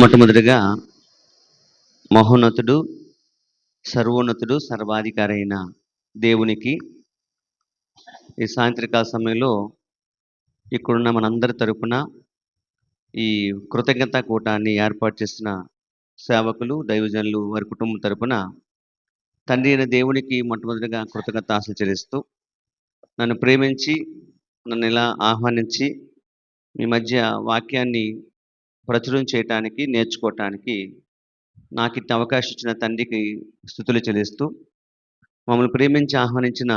మొట్టమొదటిగా మహోన్నతుడు, సర్వోన్నతుడు, సర్వాధికారి అయిన దేవునికి ఈ సాయంత్రకాల సమయంలో ఇక్కడున్న మనందరి తరపున ఈ కృతజ్ఞతా కూటాన్ని ఏర్పాటు చేసిన సేవకులు, దైవజనులు వారి కుటుంబం తరపున తండ్రి అయిన దేవునికి మొట్టమొదటిగా కృతజ్ఞతాస్తులు చెల్లిస్తూ నన్ను ప్రేమించి నన్ను ఇలా ఆహ్వానించి మీ మధ్య వాక్యాన్ని ప్రచురం చేయటానికి, నేర్చుకోవటానికి నాకు ఇంత అవకాశం ఇచ్చిన తండ్రికి స్తుతులు చెల్లిస్తూ మమ్మల్ని ప్రేమించి ఆహ్వానించిన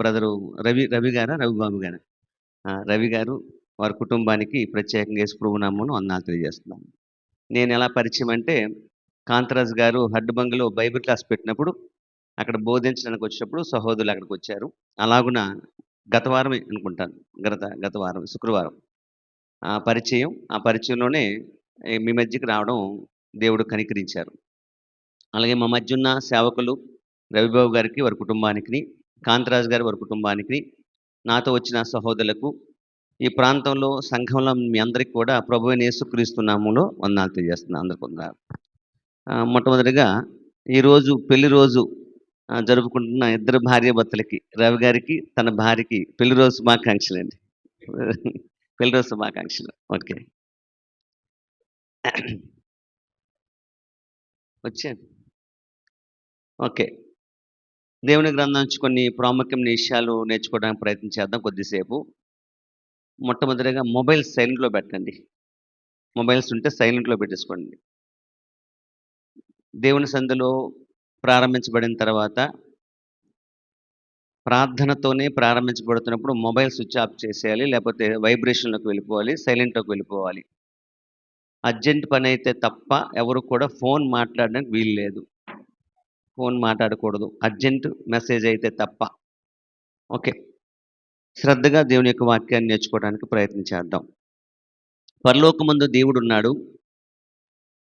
బ్రదరు రవిబాబు గారు రవి గారు వారి కుటుంబానికి ప్రత్యేకంగా యేసు ప్రభు నామమున వందనాలు తెలియజేస్తున్నాను. నేను ఎలా పరిచయం అంటే కాంతరాజు గారు హడ్ బంగ్లో బైబిల్ క్లాస్ పెట్టినప్పుడు అక్కడ బోధించడానికి వచ్చినప్పుడు సహోదరులు అక్కడికి వచ్చారు. అలాగున గత వారం అనుకుంటాను, గత వారం శుక్రవారం ఆ పరిచయంలోనే మీ మధ్యకి రావడం దేవుడు కనికరించారు. అలాగే మా మధ్య ఉన్న సేవకులు రవిబాబు గారికి వారి కుటుంబానికి, కాంతరాజు గారి వారి కుటుంబానికి, నాతో వచ్చిన సహోదరులకు, ఈ ప్రాంతంలో సంఘంలో మీ అందరికీ కూడా ప్రభువైన యేసుక్రీస్తు నామములో వందనాలు తెలియజేస్తున్నాను. అందరికీ వందనాలు. మొట్టమొదటిగా ఈరోజు పెళ్లి రోజు జరుపుకుంటున్న ఇద్దరు భార్యాభర్తలకి, రవి గారికి తన భార్యకి పెళ్లి రోజు శుభాకాంక్షలు అండి. పెళ్లి రోజు శుభాకాంక్షలు. ఓకే, వచ్చాను. ఓకే, దేవుని గ్రంథం నుంచి కొన్ని ప్రాముఖ్యమైన విషయాలు నేర్చుకోవడానికి ప్రయత్నం చేద్దాం కొద్దిసేపు. మొట్టమొదటిగా మొబైల్ సైలెంట్లో పెట్టండి. మొబైల్స్ ఉంటే సైలెంట్లో పెట్టేసుకోండి. దేవుని సందులో ప్రారంభించబడిన తర్వాత ప్రార్థనతోనే ప్రారంభించబడుతున్నప్పుడు మొబైల్ స్విచ్ ఆఫ్ చేసేయాలి, లేకపోతే వైబ్రేషన్లోకి వెళ్ళిపోవాలి, సైలెంట్లోకి వెళ్ళిపోవాలి. అర్జెంట్ పని అయితే తప్ప ఎవరు కూడా ఫోన్ మాట్లాడడానికి వీలు లేదు. ఫోన్ మాట్లాడకూడదు అర్జెంట్ మెసేజ్ అయితే తప్ప. ఓకే, శ్రద్ధగా దేవుని యొక్క వాక్యాన్ని నేర్చుకోవడానికి ప్రయత్నం చేద్దాం. పరలోకమందు దేవుడు ఉన్నాడు.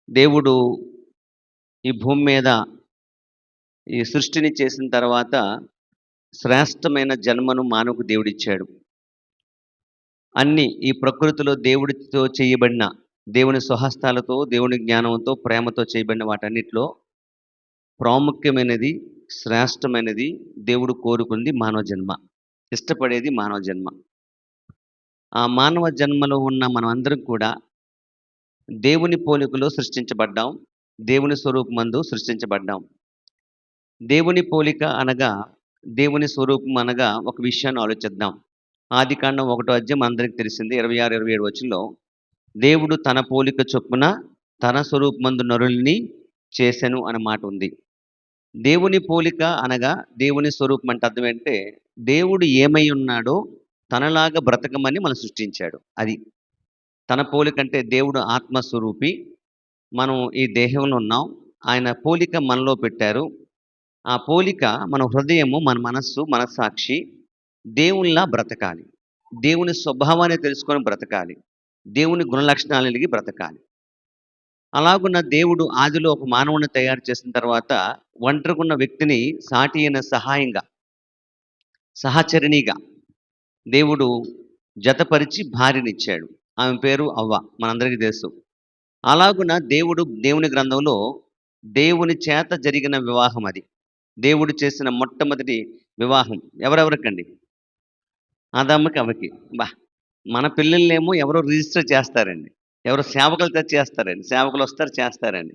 దేవుడు ఈ భూమి మీద ఈ సృష్టిని చేసిన తర్వాత శ్రేష్టమైన జన్మను మానవుకు దేవుడిచ్చాడు. అన్ని ఈ ప్రకృతిలో దేవుడితో చేయబడిన, దేవుని స్వహస్తాలతో, దేవుని జ్ఞానంతో, ప్రేమతో చేయబడిన వాటన్నిటిలో ప్రాముఖ్యమైనది, శ్రేష్టమైనది, దేవుడు కోరుకుంది మానవ జన్మ, ఇష్టపడేది మానవ జన్మ. ఆ మానవ జన్మలో ఉన్న మనమందరం కూడా దేవుని పోలికలో సృష్టించబడ్డాం, దేవుని స్వరూపమందు సృష్టించబడ్డాం. దేవుని పోలిక అనగా, దేవుని స్వరూపం అనగా ఒక విషయాన్ని ఆలోచిద్దాం. ఆదికాండం 1వ అధ్యాయం అందరికీ తెలిసింది. 26, 27 వచనంలో దేవుడు తన పోలిక చొప్పున తన స్వరూపమందు నరుల్ని చేసెను అన్న మాట ఉంది. దేవుని పోలిక అనగా దేవుని స్వరూపం అంటే అర్థం ఏంటంటే దేవుడు ఏమై ఉన్నాడో తనలాగా బ్రతకమని మనం సృష్టించాడు. అది తన పోలిక అంటే దేవుడు ఆత్మస్వరూపి, మనం ఈ దేహంలో ఉన్నాం, ఆయన పోలిక మనలో పెట్టారు. ఆ పోలిక మన హృదయము, మన మనస్సు, మనస్సాక్షి దేవునిలా బ్రతకాలి, దేవుని స్వభావాన్ని తెలుసుకొని బ్రతకాలి, దేవుని గుణలక్షణాలు కలిగి బ్రతకాలి. అలాగున్న దేవుడు ఆదిలో ఒక మానవుని తయారు చేసిన తర్వాత ఒంటరిగున్న వ్యక్తిని సాటి అయిన సహాయంగా, సహచరిణిగా దేవుడు జతపరిచి భార్యనిచ్చాడు. ఆమె పేరు అవ్వ, మనందరికీ తెలుసు. అలాగున దేవుడు దేవుని గ్రంథంలో దేవుని చేత జరిగిన వివాహం అది. దేవుడు చేసిన మొట్టమొదటి వివాహం ఎవరెవరికండి? ఆదాముకి, అవ్వకి. మన పిల్లల్నేమో ఎవరో రిజిస్టర్ చేస్తారండి, ఎవరో సేవకులు చేస్తారండి, సేవకులు వస్తారు చేస్తారండి,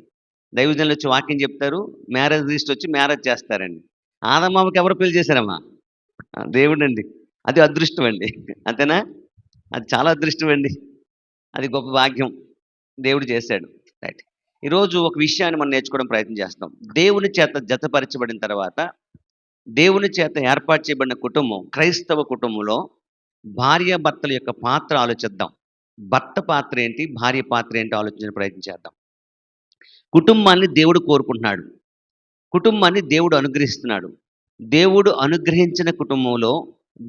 దైవజనులు వచ్చి వాక్యం చెప్తారు, మ్యారేజ్ రిజిస్టర్ వచ్చి మ్యారేజ్ చేస్తారండి. ఆదమ్మకి ఎవరు పెళ్లి చేశారమ్మా? దేవుడు అండి. అది అదృష్టం అండి, అంతేనా? అది చాలా అదృష్టం అండి, అది గొప్ప భాగ్యం దేవుడు చేశాడు. రైట్, ఈరోజు ఒక విషయాన్ని మనం నేర్చుకోవడం ప్రయత్నం చేస్తాం. దేవుని చేత జతపరచబడిన తర్వాత, దేవుని చేత ఏర్పాటు చేయబడిన కుటుంబం, క్రైస్తవ కుటుంబంలో భార్యాభర్తల యొక్క పాత్ర ఆలోచిద్దాం. భర్త పాత్ర ఏంటి, భార్య పాత్ర ఏంటి ఆలోచించే ప్రయత్నం చేద్దాం. కుటుంబాన్ని దేవుడు కోరుకుంటున్నాడు, కుటుంబాన్ని దేవుడు అనుగ్రహిస్తున్నాడు. దేవుడు అనుగ్రహించిన కుటుంబంలో,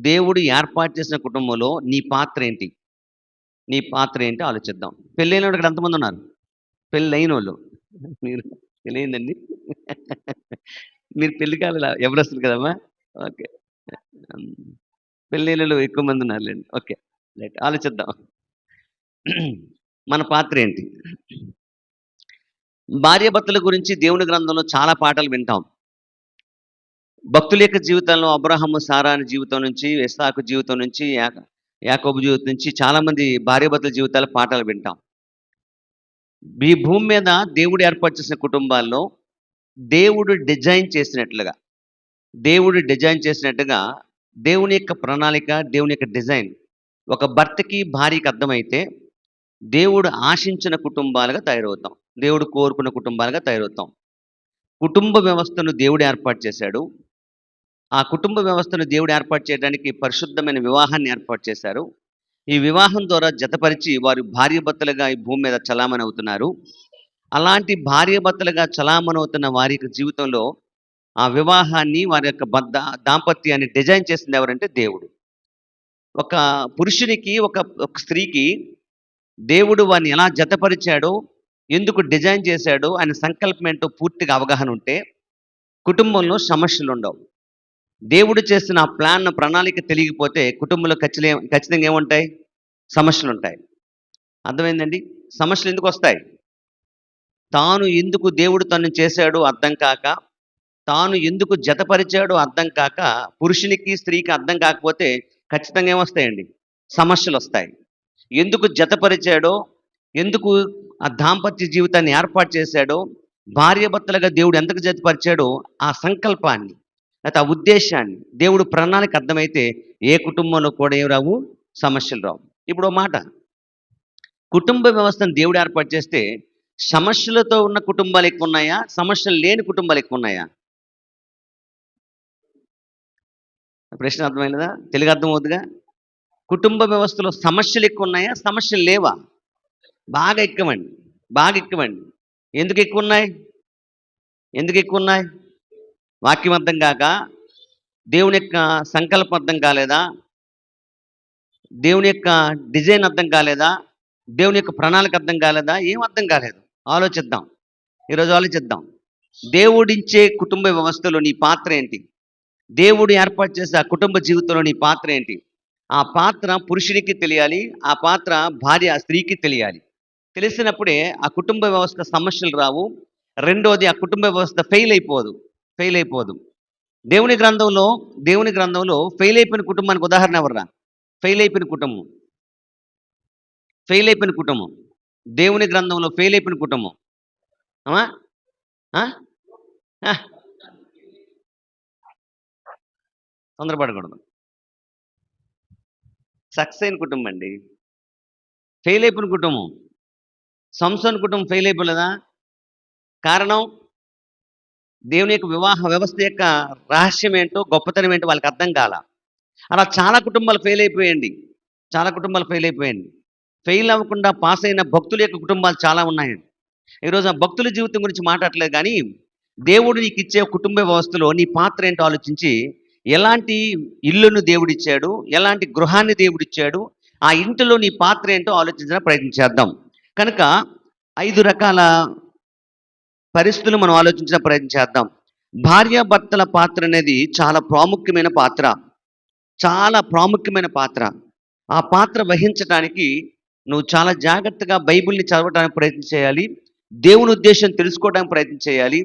దేవుడు ఏర్పాటు చేసిన కుటుంబంలో నీ పాత్ర ఏంటి, నీ పాత్ర ఏంటి ఆలోచిద్దాం. పెళ్ళైన వాళ్ళు ఇక్కడ ఎంతమంది ఉన్నారు? పెళ్ళైన వాళ్ళు మీరు పెళ్ళయిందండి? మీరు పెళ్లి కాలేదా? ఎవరు వస్తుంది కదమ్మా? ఓకే, పెళ్ళైనలు ఎక్కువ మంది ఉన్నారులేండి. ఓకే, రైట్, ఆలోచిద్దాం. మన పాత్ర ఏంటి? భార్యాభర్తల గురించి దేవుని గ్రంథంలో చాలా పాటలు వింటాం. భక్తుల యొక్క జీవితంలో అబ్రహాము, సారాని జీవితం నుంచి, ఇస్సాకు జీవితం నుంచి, యాకోబు జీవితం నుంచి చాలామంది భార్యాభర్తల జీవితాల పాఠాలు వింటాం. ఈ భూమి మీద దేవుడు ఏర్పాటు చేసిన కుటుంబాల్లో దేవుడు డిజైన్ చేసినట్టుగా దేవుని యొక్క ప్రణాళిక, దేవుని యొక్క డిజైన్ ఒక భర్తకి, భార్యకి అర్థమైతే దేవుడు ఆశించిన కుటుంబాలుగా తయారవుతాం. దేవుడు కోరుకున్న కుటుంబాలుగా తయారవుతాం. కుటుంబ వ్యవస్థను దేవుడు ఏర్పాటు చేశాడు. ఆ కుటుంబ వ్యవస్థను దేవుడు ఏర్పాటు చేయడానికి పరిశుద్ధమైన వివాహాన్ని ఏర్పాటు చేశారు. ఈ వివాహం ద్వారా జతపరిచి వారు భార్యాభర్తలుగా ఈ భూమి మీద చలామణి అవుతున్నారు. అలాంటి భార్యాభర్తలుగా చలామణి అవుతున్న వారి యొక్క జీవితంలో ఆ వివాహాన్ని, వారి యొక్క దాంపత్యాన్ని డిజైన్ చేసింది ఎవరంటే దేవుడు. ఒక పురుషునికి, ఒక స్త్రీకి దేవుడు వారిని ఎలా జతపరిచాడో, ఎందుకు డిజైన్ చేశాడో ఆయన సంకల్పం ఏంటో పూర్తిగా అవగాహన ఉంటే కుటుంబంలో సమస్యలు ఉండవు. దేవుడు చేసిన ఆ ప్రణాళిక తెలియకపోతే కుటుంబంలో ఖచ్చితంగా ఏముంటాయి? సమస్యలు ఉంటాయి. అర్థమైందండి? సమస్యలు ఎందుకు వస్తాయి? దేవుడు తను చేశాడో అర్థం కాక, తాను ఎందుకు జతపరిచాడో అర్థం కాక, పురుషునికి స్త్రీకి అర్థం కాకపోతే ఖచ్చితంగా ఏమొస్తాయండి? సమస్యలు వస్తాయి. ఎందుకు జతపరిచాడో, ఎందుకు ఆ దాంపత్య జీవితాన్ని ఏర్పాటు చేశాడో, భార్యాభర్తలుగా దేవుడు ఎంతకు జతపరిచాడో ఆ సంకల్పాన్ని, లేకపోతే ఆ ఉద్దేశాన్ని, దేవుడు ప్రణాళిక అర్థమైతే ఏ కుటుంబంలో కూడా ఏం రావు? సమస్యలు రావు. ఇప్పుడు ఓ మాట, కుటుంబ వ్యవస్థను దేవుడు ఏర్పాటు చేస్తే సమస్యలతో ఉన్న కుటుంబాలు ఎక్కువ ఉన్నాయా, సమస్యలు లేని కుటుంబాలు ఎక్కువ ఉన్నాయా? ప్రశ్న అర్థమైనదా? తెలుగు అర్థమవుతుందిగా? కుటుంబ వ్యవస్థలో సమస్యలు ఎక్కువ ఉన్నాయా, సమస్యలు లేవా? బాగా ఎక్కువండి. ఎందుకు ఎక్కువ ఉన్నాయి? వాక్యం అర్థం కాక, దేవుని యొక్క సంకల్పం అర్థం కాలేదా, దేవుని యొక్క డిజైన్ అర్థం కాలేదా, దేవుని యొక్క ప్రణాళిక అర్థం కాలేదా? ఏం అర్థం కాలేదు. ఈరోజు ఆలోచిద్దాం. దేవుడిచ్చే కుటుంబ వ్యవస్థలో నీ పాత్ర ఏంటి? దేవుడు ఏర్పాటు చేసే ఆ కుటుంబ జీవితంలో నీ పాత్ర ఏంటి? ఆ పాత్ర పురుషుడికి తెలియాలి, ఆ పాత్ర స్త్రీకి తెలియాలి. తెలిసినప్పుడే ఆ కుటుంబ వ్యవస్థ సమస్యలు రావు. రెండోది, ఆ కుటుంబ వ్యవస్థ ఫెయిల్ అయిపోదు. దేవుని గ్రంథంలో ఫెయిల్ అయిపోయిన కుటుంబానికి ఉదాహరణ ఎవర్రా? ఫెయిల్ అయిపోయిన కుటుంబం దేవుని గ్రంథంలో ఫెయిల్ అయిపోయిన కుటుంబం. తొందరపడకూడదు. సక్సెస్ అయిన కుటుంబం అండి. ఫెయిల్ అయిపోయిన కుటుంబం. సంసోను కుటుంబం ఫెయిల్ అయిపోలేదా? కారణం, దేవుని యొక్క వివాహ వ్యవస్థ యొక్క రహస్యం ఏంటో, గొప్పతనం ఏంటో వాళ్ళకి అర్థం కాల. అలా చాలా కుటుంబాలు ఫెయిల్ అయిపోయాయండి. ఫెయిల్ అవ్వకుండా పాస్ అయిన భక్తుల యొక్క కుటుంబాలు చాలా ఉన్నాయండి. ఈరోజు ఆ భక్తుల జీవితం గురించి మాట్లాడలేదు, కానీ దేవుడు నీకు ఇచ్చే కుటుంబ వ్యవస్థలో నీ పాత్ర ఏంటో ఆలోచించి, ఎలాంటి ఇల్లును దేవుడిచ్చాడు, ఎలాంటి గృహాన్ని దేవుడిచ్చాడు, ఆ ఇంటిలో నీ పాత్ర ఏంటో ఆలోచించడానికి ప్రయత్నం చేద్దాం. కనుక 5 రకాల పరిస్థితులు మనం ఆలోచించిన ప్రయత్నం చేద్దాం. భార్యాభర్తల పాత్ర అనేది చాలా ప్రాముఖ్యమైన పాత్ర. ఆ పాత్ర వహించడానికి నువ్వు చాలా జాగ్రత్తగా బైబిల్ని చదవడానికి ప్రయత్నం చేయాలి. దేవుని ఉద్దేశం తెలుసుకోవడానికి ప్రయత్నం చేయాలి.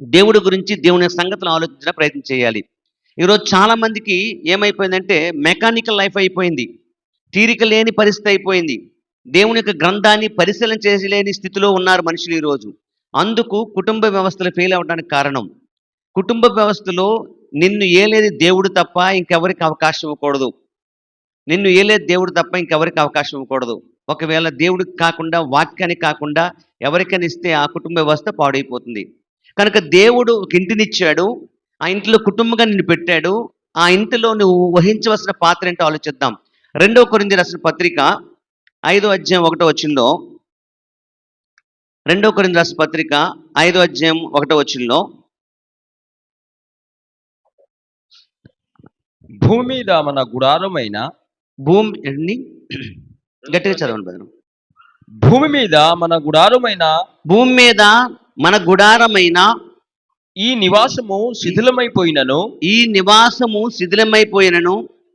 దేవుడి గురించి, దేవుని సంగతులు ఆలోచించడం ప్రయత్నం చేయాలి. ఈరోజు చాలామందికి ఏమైపోయిందంటే మెకానికల్ లైఫ్ అయిపోయింది. తీరిక లేని పరిస్థితి అయిపోయింది. దేవుని యొక్క గ్రంథాన్ని పరిశీలన చేయలేని స్థితిలో ఉన్నారు మనుషులు ఈరోజు. అందుకు కుటుంబ వ్యవస్థలు ఫెయిల్ అవ్వడానికి కారణం, కుటుంబ వ్యవస్థలో నిన్ను ఏలేది దేవుడు తప్ప ఇంకెవరికి అవకాశం ఇవ్వకూడదు. ఒకవేళ దేవుడికి కాకుండా, వాక్యానికి కాకుండా ఎవరికైనా ఇస్తే ఆ కుటుంబ వ్యవస్థ పాడైపోతుంది. కనుక దేవుడు ఒక ఇంటినిచ్చాడు, ఆ ఇంట్లో కుటుంబంగా నిన్ను పెట్టాడు. ఆ ఇంటిలో నువ్వు వహించవలసిన పాత్ర ఏంటో ఆలోచిద్దాం. 2 కొరింథీయులకు రాసిన పత్రిక 5వ అధ్యాయం 1వ వచనంలో, 2 కొరింథీయులకు రాసిన పత్రిక 5వ అధ్యాయం 1వ వచనంలో, భూమి మీద మన గుడారమైన గట్టిగా చదవండి బదులు. భూమి మీద మన గుడారమైన ఈ నివాసము శిథిలమైపోయినను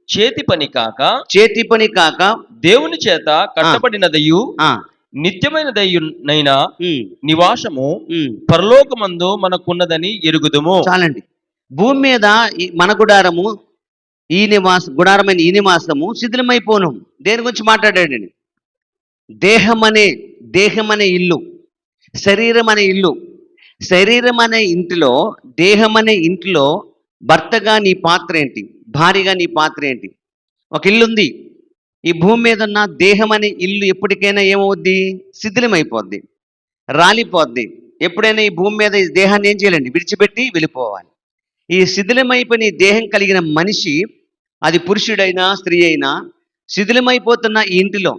చేతి పని కాక చేతి పని కాక దేవుని చేత కట్టబడినదయు ఆ, నిత్యమైనదయ్యునైనా ఉమ్, నివాసము ఉమ్. పరలోకమందు మనకున్నదని ఎరుగుదుము. చాలండి. భూమి మీద మన గుడారము, గుడారమైన ఈ నివాసము శిథిలమైపోను. దేని గురించి మాట్లాడాడండి? దేహం అనే ఇల్లు, శరీరం అనే ఇల్లు. శరీరం అనే ఇంటిలో, దేహం అనే ఇంటిలో భర్తగా నీ పాత్ర ఏంటి? భార్యగా నీ పాత్ర ఏంటి? ఒక ఇల్లు ఉంది. ఈ భూమి మీద ఉన్న దేహం అనే ఇల్లు ఎప్పటికైనా ఏమవుద్ది? శిథిలమైపోద్ది, రాలిపోద్ది. ఎప్పుడైనా ఈ భూమి మీద ఈ దేహాన్ని ఏం చేయాలండి? విడిచిపెట్టి వెళ్ళిపోవాలి. ఈ శిథిలమైపోయిన ఈ దేహం కలిగిన మనిషి, అది పురుషుడైనా స్త్రీ అయినా, శిథిలమైపోతున్న ఈ ఇంటిలో,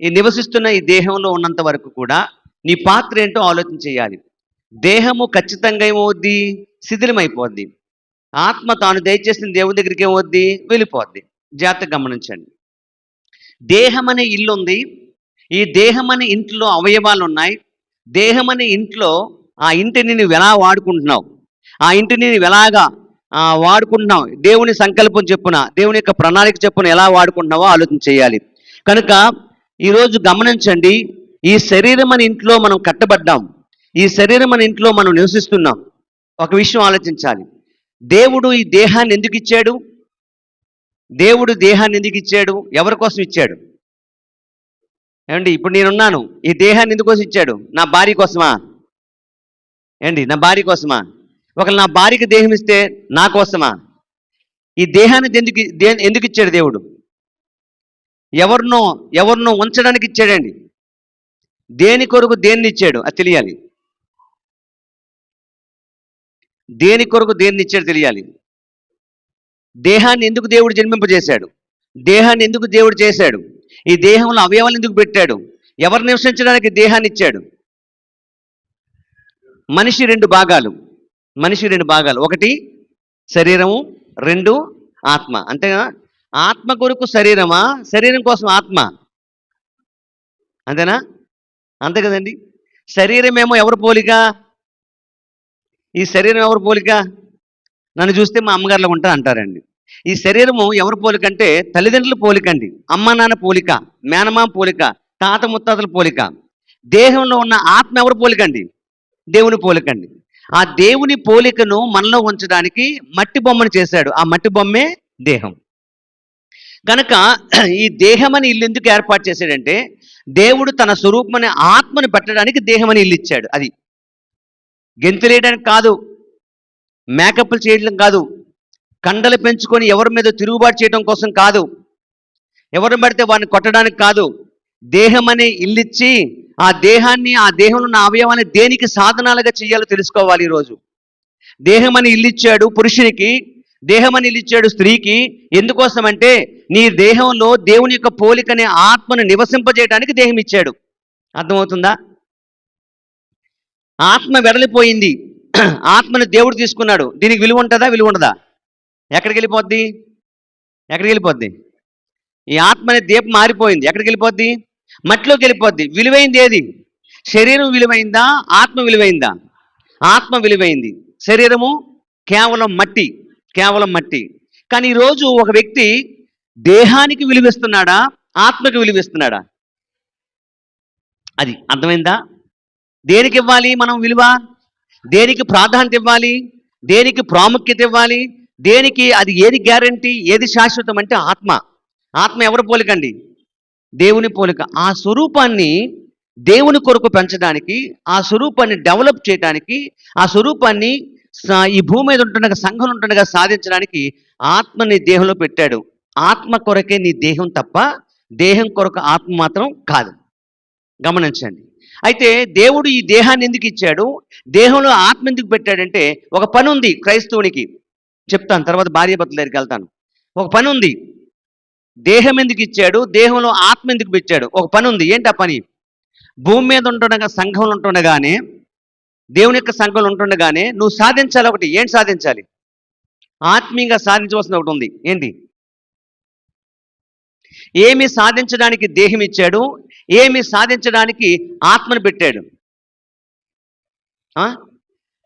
ఈ నివసిస్తున్న ఈ దేహంలో ఉన్నంత వరకు కూడా నీ పాత్ర ఏంటో ఆలోచన చేయాలి. దేహము ఖచ్చితంగా ఏమవుద్ది? శిథిలమైపోద్ది. ఆత్మ తాను దయచేసిన దేవుని దగ్గరికి ఏమవుద్ది? వెళ్ళిపోద్ది. జాగ్రత్తగా గమనించండి. దేహం అనే ఇల్లు ఉంది. ఈ దేహం అనే ఇంట్లో అవయవాలు ఉన్నాయి. దేహం అనే ఇంట్లో ఆ ఇంటిని నువ్వు ఎలా వాడుకుంటున్నావు, ఆ ఇంటిని నువ్వు ఎలాగా వాడుకుంటున్నావు, దేవుని సంకల్పం చెప్పున, దేవుని యొక్క ప్రణాళిక చెప్పున ఎలా వాడుకుంటున్నావో ఆలోచన చేయాలి. కనుక ఈరోజు గమనించండి, ఈ శరీరం అనే ఇంట్లో మనం కట్టబడ్డాం. ఈ శరీరం అనే ఇంట్లో మనం నివసిస్తున్నాం. ఒక విషయం ఆలోచించాలి. దేవుడు ఈ దేహాన్ని ఎందుకు ఇచ్చాడు? దేవుడు దేహాన్ని ఎందుకు ఇచ్చాడు? ఎవరి కోసం ఇచ్చాడు? ఏమండి, ఇప్పుడు నేనున్నాను, ఈ దేహాన్ని ఎందుకోసం ఇచ్చాడు? నా భార్య కోసమా? ఏండి, నా భార్య కోసమా? ఒకవేళ నా భార్యకి దేహం ఇస్తే నా కోసమా? ఈ దేహాన్ని ఎందుకు ఇచ్చాడు దేవుడు? ఎవరినో ఉంచడానికి ఇచ్చాడండి. దేని కొరకు దేన్ని ఇచ్చాడు అది తెలియాలి. దేని కొరకు దేన్ని ఇచ్చాడు తెలియాలి. దేహాన్ని ఎందుకు దేవుడు జన్మింపజేశాడు? దేహాన్ని ఎందుకు దేవుడు చేశాడు? ఈ దేహంలో అవయవాలు ఎందుకు పెట్టాడు? ఎవరు నివసించడానికి దేహాన్ని ఇచ్చాడు? మనిషి రెండు భాగాలు. ఒకటి శరీరము, రెండు ఆత్మ. అంతేగా? ఆత్మ కొరకు శరీరమా, శరీరం కోసం ఆత్మ? అంతేనా? అంతే కదండి. శరీరం ఏమో ఎవరు పోలిక? ఈ శరీరం ఎవరు పోలిక? నన్ను చూస్తే మా అమ్మగారిలో ఉంటా అంటారండి. ఈ శరీరము ఎవరు పోలికంటే తల్లిదండ్రుల పోలికండి, అమ్మ నాన్న పోలిక, మేనమామ పోలిక, తాత ముత్తాతల పోలిక. దేహంలో ఉన్న ఆత్మ ఎవరు పోలికండి? దేవుని పోలికండి. ఆ దేవుని పోలికను మనలో ఉంచడానికి మట్టి బొమ్మను చేశాడు. ఆ మట్టి బొమ్మే దేహం. కనుక ఈ దేహం అని ఇల్లు ఎందుకు ఏర్పాటు చేశాడంటే, దేవుడు తన స్వరూపమనే ఆత్మను పెట్టడానికి దేహం అని ఇల్లు ఇచ్చాడు. అది గెంతులేయడానికి కాదు, మేకప్లు చేయడం కాదు, కండలు పెంచుకొని ఎవరి మీద తిరుగుబాటు చేయడం కోసం కాదు, ఎవరిని పడితే వారిని కొట్టడానికి కాదు. దేహం అనే ఇల్లిచ్చి ఆ దేహాన్ని, ఆ దేహంలో ఉన్న అవయవాన్ని దేనికి సాధనాలుగా చేయాలో తెలుసుకోవాలి. ఈరోజు దేహం అని ఇల్లిచ్చాడు పురుషునికి, దేహం అని ఇల్లిచ్చాడు స్త్రీకి. ఎందుకోసం అంటే నీ దేహంలో దేవుని యొక్క పోలికనే ఆత్మను నివసింపజేయడానికి దేహం ఇచ్చాడు. అర్థమవుతుందా? ఆత్మ వెడలిపోయింది, ఆత్మను దేవుడు తీసుకున్నాడు. దీనికి విలువ ఉంటుందా? విలువ ఉండదా? ఎక్కడికి వెళ్ళిపోద్ది? ఈ ఆత్మ అనే దీపం మారిపోయింది. ఎక్కడికి వెళ్ళిపోద్ది? మట్టిలోకి వెళ్ళిపోద్ది. విలువైంది ఏది? శరీరం విలువైందా, ఆత్మ విలువైందా? ఆత్మ విలువైంది. శరీరము కేవలం మట్టి. కానీ ఈరోజు ఒక వ్యక్తి దేహానికి విలువిస్తున్నాడా, ఆత్మకి విలువిస్తున్నాడా? అది అర్థమైందా? దేనికి ఇవ్వాలి మనం విలువ? దేనికి ప్రాధాన్యత ఇవ్వాలి? దేనికి ప్రాముఖ్యత ఇవ్వాలి? దేనికి? అది ఏది గ్యారంటీ, ఏది శాశ్వతం అంటే ఆత్మ ఎవరి పోలికండి? దేవుని పోలిక. ఆ స్వరూపాన్ని దేవుని కొరకు పెంచడానికి, ఆ స్వరూపాన్ని డెవలప్ చేయడానికి, ఆ స్వరూపాన్ని ఈ భూమి మీద ఉంటుండగా, సంఘంలో ఉంటుండగా సాధించడానికి ఆత్మని దేహంలో పెట్టాడు. ఆత్మ కొరకే నీ దేహం తప్ప దేహం కొరకు ఆత్మ మాత్రం కాదు. గమనించండి. అయితే దేవుడు ఈ దేహాన్ని ఎందుకు ఇచ్చాడు, దేహంలో ఆత్మ ఎందుకు పెట్టాడంటే, ఒక పని ఉంది క్రైస్తవునికి. చెప్తాను, తర్వాత భార్యాభర్తల దగ్గరికి వెళ్తాను. ఒక పని ఉంది. దేహం ఎందుకు ఇచ్చాడు, దేహంలో ఆత్మ ఎందుకు పెట్టాడు? ఒక పని ఉంది. ఏంటి ఆ పని? భూమి మీద ఉంటుండగా, సంఘంలో ఉంటుండగానే, దేవుని యొక్క సంఘంలో ఉంటుండగానే నువ్వు సాధించాలి ఒకటి. ఏంటి సాధించాలి? ఆత్మీయంగా సాధించవలసిన ఒకటి ఉంది. ఏంటి? ఏమి సాధించడానికి దేహం ఇచ్చాడు, ఏమి సాధించడానికి ఆత్మను పెట్టాడు?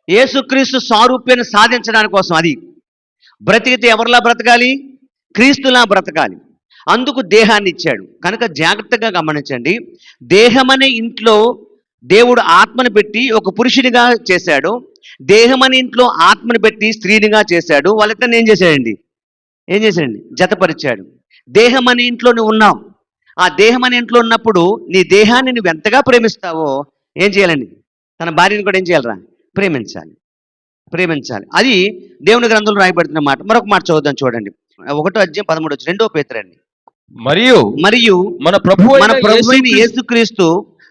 యేసుక్రీస్తు సారూప్యాన్ని సాధించడానికి కోసం. అది బ్రతికితే ఎవరిలా బ్రతకాలి? క్రీస్తులా బ్రతకాలి. అందుకు దేహాన్ని ఇచ్చాడు. కనుక జాగ్రత్తగా గమనించండి. దేహమనే ఇంట్లో దేవుడు ఆత్మను పెట్టి ఒక పురుషునిగా చేశాడు. దేహమనే ఇంట్లో ఆత్మను పెట్టి స్త్రీనిగా చేశాడు. వాళ్ళిద్దరిని ఏం చేశాడండి? జతపరిచాడు. దేహం అనే ఇంట్లో నువ్వు ఉన్నావు. ఆ దేహం అనే ఇంట్లో ఉన్నప్పుడు నీ దేహాన్ని నువ్వు ఎంతగా ప్రేమిస్తావో ఏం చేయాలండి? తన భార్యను కూడా ఏం చేయాలరా? ప్రేమించాలి. అది దేవుని గ్రంథంలో రాయబడుతున్న మాట. మరొక మాట చదువుదాం చూడండి. 1:13 2 పేతురండి. మరియు మన ప్రభువైన యేసుక్రీస్తు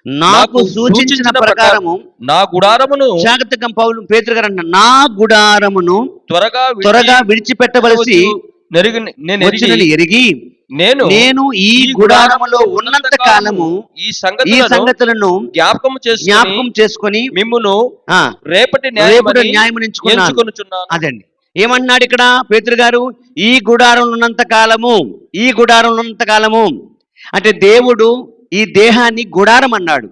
నాకు సూచించిన ప్రకారము నా గుడారమును జాగ్రత్తగా పేతురు గారు అంటున్నారు, నా గుడారమును త్వరగా విడిచిపెట్టవలసి వచ్చునని ఎరిగి నేను ఈ గుడారములో ఉన్నంత కాలము ఈ సంగతులను జ్ఞాపకం చేసుకొని మిమ్మును రేపటి న్యాయము ఎంచుకొనుచున్నాను. అదండి ఏమంటున్నాడు ఇక్కడ పేతురు గారు? ఈ గుడారంలో ఉన్నంత కాలము అంటే దేవుడు ఈ దేహాన్ని గుడారం అన్నాడు.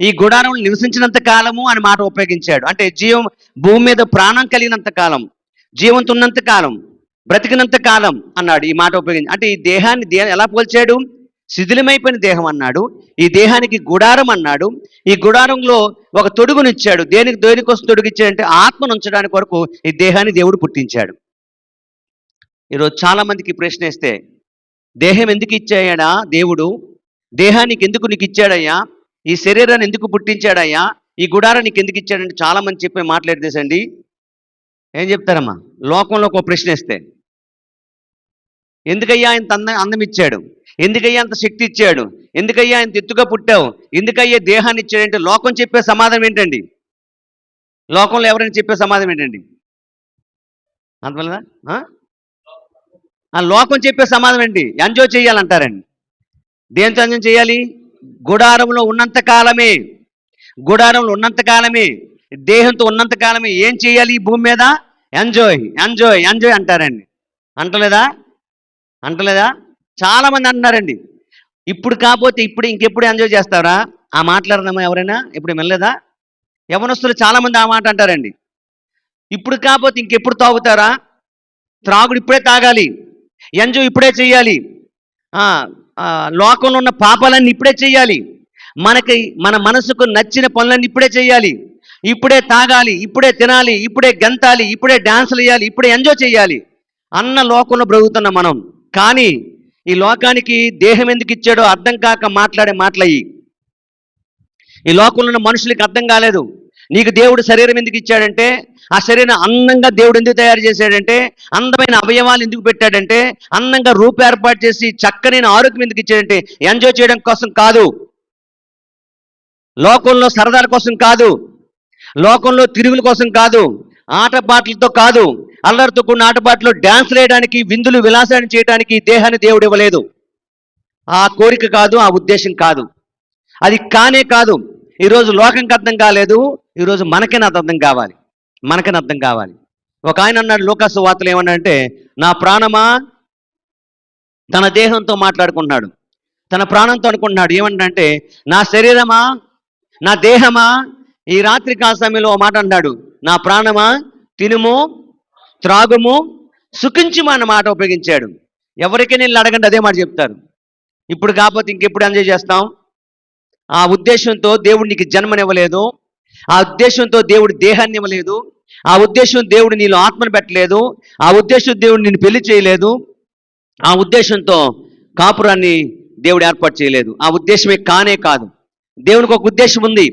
ఈ గుడారంలో నివసించినంత కాలము అని మాట ఉపయోగించాడు. అంటే భూమి మీద ప్రాణం కలిగినంత కాలం, జీవంతో ఉన్నంత కాలం, బ్రతికినంత కాలం అన్నాడు ఈ మాట ఉపయోగించి. అంటే ఈ దేహాన్ని ఎలా పోల్చాడు? శిథిలమైపోయిన దేహం అన్నాడు. ఈ దేహానికి గుడారం అన్నాడు. ఈ గుడారంలో ఒక తొడుగునిచ్చాడు. దేనికోసం తొడుగిచ్చాడంటే ఆత్మను ఉంచడానికి వరకు ఈ దేహాన్ని దేవుడు పుట్టించాడు. ఈరోజు చాలా మందికి ప్రశ్న వేస్తే, దేహం ఎందుకు ఇచ్చాయడా దేవుడు? దేహానికి ఎందుకు నీకు ఇచ్చాడయ్యా? ఈ శరీరాన్ని ఎందుకు పుట్టించాడయ్యా? ఈ గుడారం నీకు ఎందుకు ఇచ్చాడంటే చాలా మంది చెప్పే మాట్లాడేసండి. ఏం చెప్తారమ్మా? లోకంలో ఒక ప్రశ్న వేస్తే, ఎందుకయ్యా ఇంత అందం ఇచ్చాడు? ఎందుకయ్యా అంత శక్తి ఇచ్చాడు? ఎందుకయ్యా ఇంత ఎత్తుగా పుట్టావు? ఎందుకయ్యా దేహాన్ని ఇచ్చాడంటే లోకం చెప్పే సమాధానం ఏంటండి? లోకంలో ఎవరైనా చెప్పే సమాధానం ఏంటండి? అంతవల్ల ఆ లోకం చెప్పే సమాధానం ఏంటి? ఎంజాయ్ చేయాలంటారండి. దేంతో ఎంజాయ్ చేయాలి? గుడారంలో ఉన్నంత కాలమే, దేహంతో ఉన్నంత కాలమే ఏం చేయాలి? ఈ భూమి మీద ఎంజాయ్ అంటారండి. అంటలేదా? చాలా మంది అంటున్నారండి. ఇప్పుడు కాకపోతే ఇంకెప్పుడు ఎంజాయ్ చేస్తారా? ఆ మాట్లాడదామా? ఎవరైనా ఇప్పుడు వెళ్ళలేదా? యవనస్తులు చాలా మంది ఆ మాట అంటారండి. ఇప్పుడు కాకపోతే ఇంకెప్పుడు తాగుతారా? త్రాగుడు ఇప్పుడే తాగాలి, ఎంజాయ్ ఇప్పుడే చేయాలి, లోకంలో ఉన్న పాపాలన్నీ ఇప్పుడే చేయాలి, మన మనసుకు నచ్చిన పనులన్నీ ఇప్పుడే చేయాలి, ఇప్పుడే తాగాలి, ఇప్పుడే తినాలి, ఇప్పుడే గంతాలి, ఇప్పుడే డాన్సులు వేయాలి, ఇప్పుడే ఎంజాయ్ చేయాలి అన్న లోకంలో బ్రతుకుతున్నాం మనం. కానీ ఈ లోకానికి దేహం ఎందుకు ఇచ్చాడో అర్థం కాక మాట్లాడే మాటలయ్యి. ఈ లోకంలో ఉన్న మనుషులకి అర్థం కాలేదు. నీకు దేవుడు శరీరం ఎందుకు ఇచ్చాడంటే, ఆ శరీరం అందంగా దేవుడు ఎందుకు తయారు చేశాడంటే, అందమైన అవయవాలు ఎందుకు పెట్టాడంటే, అందంగా రూపు ఏర్పాటు చేసి చక్కని ఆరోగ్యం ఎందుకు ఇచ్చాడంటే ఎంజాయ్ చేయడం కోసం కాదు, లోకంలో సరదాల కోసం కాదు, లోకంలో తిరుగుల కోసం కాదు, ఆటపాటలతో కాదు, అల్లరితో కూడిన ఆటపాటలో డ్యాన్స్ వేయడానికి, విందులు విలాసాన్ని చేయడానికి దేహాన్ని దేవుడు ఇవ్వలేదు. ఆ కోరిక కాదు, ఆ ఉద్దేశం కాదు, అది కానే కాదు. ఈరోజు లోకంకి అర్థం కాలేదు, ఈరోజు మనకైనా అర్థం కావాలి. ఒక ఆయన అన్నాడు లూకాసు వార్తలు ఏమన్నాడంటే, నా ప్రాణమా, తన దేహంతో మాట్లాడుకుంటున్నాడు, తన ప్రాణంతో అనుకుంటున్నాడు. ఏమంటే, నా శరీరమా, నా దేహమా, ఈ రాత్రి కాల సమయంలో మాట అన్నాడు, నా ప్రాణమా తినుము, త్రాగుము, సుఖించుము అన్న మాట ఉపయోగించాడు. ఎవరికైనా వెళ్ళి అడగండి అదే మాట చెప్తారు. ఇప్పుడు కాకపోతే ఇంకెప్పుడు ఎంజాయ్ చేస్తాం? ఆ ఉద్దేశంతో దేవుడు నీకు జన్మనివ్వలేదు, ఆ ఉద్దేశంతో దేవుడు దేహాన్ని ఇవ్వలేదు, ఆ ఉద్దేశం దేవుడు నీలో ఆత్మను పెట్టలేదు, ఆ ఉద్దేశం దేవుడు నిన్ను పెళ్లి చేయలేదు, ఆ ఉద్దేశంతో కాపురాన్ని దేవుడు ఏర్పాటు చేయలేదు. ఆ ఉద్దేశమే కానే కాదు. దేవునికి ఒక ఉద్దేశం ఉంది,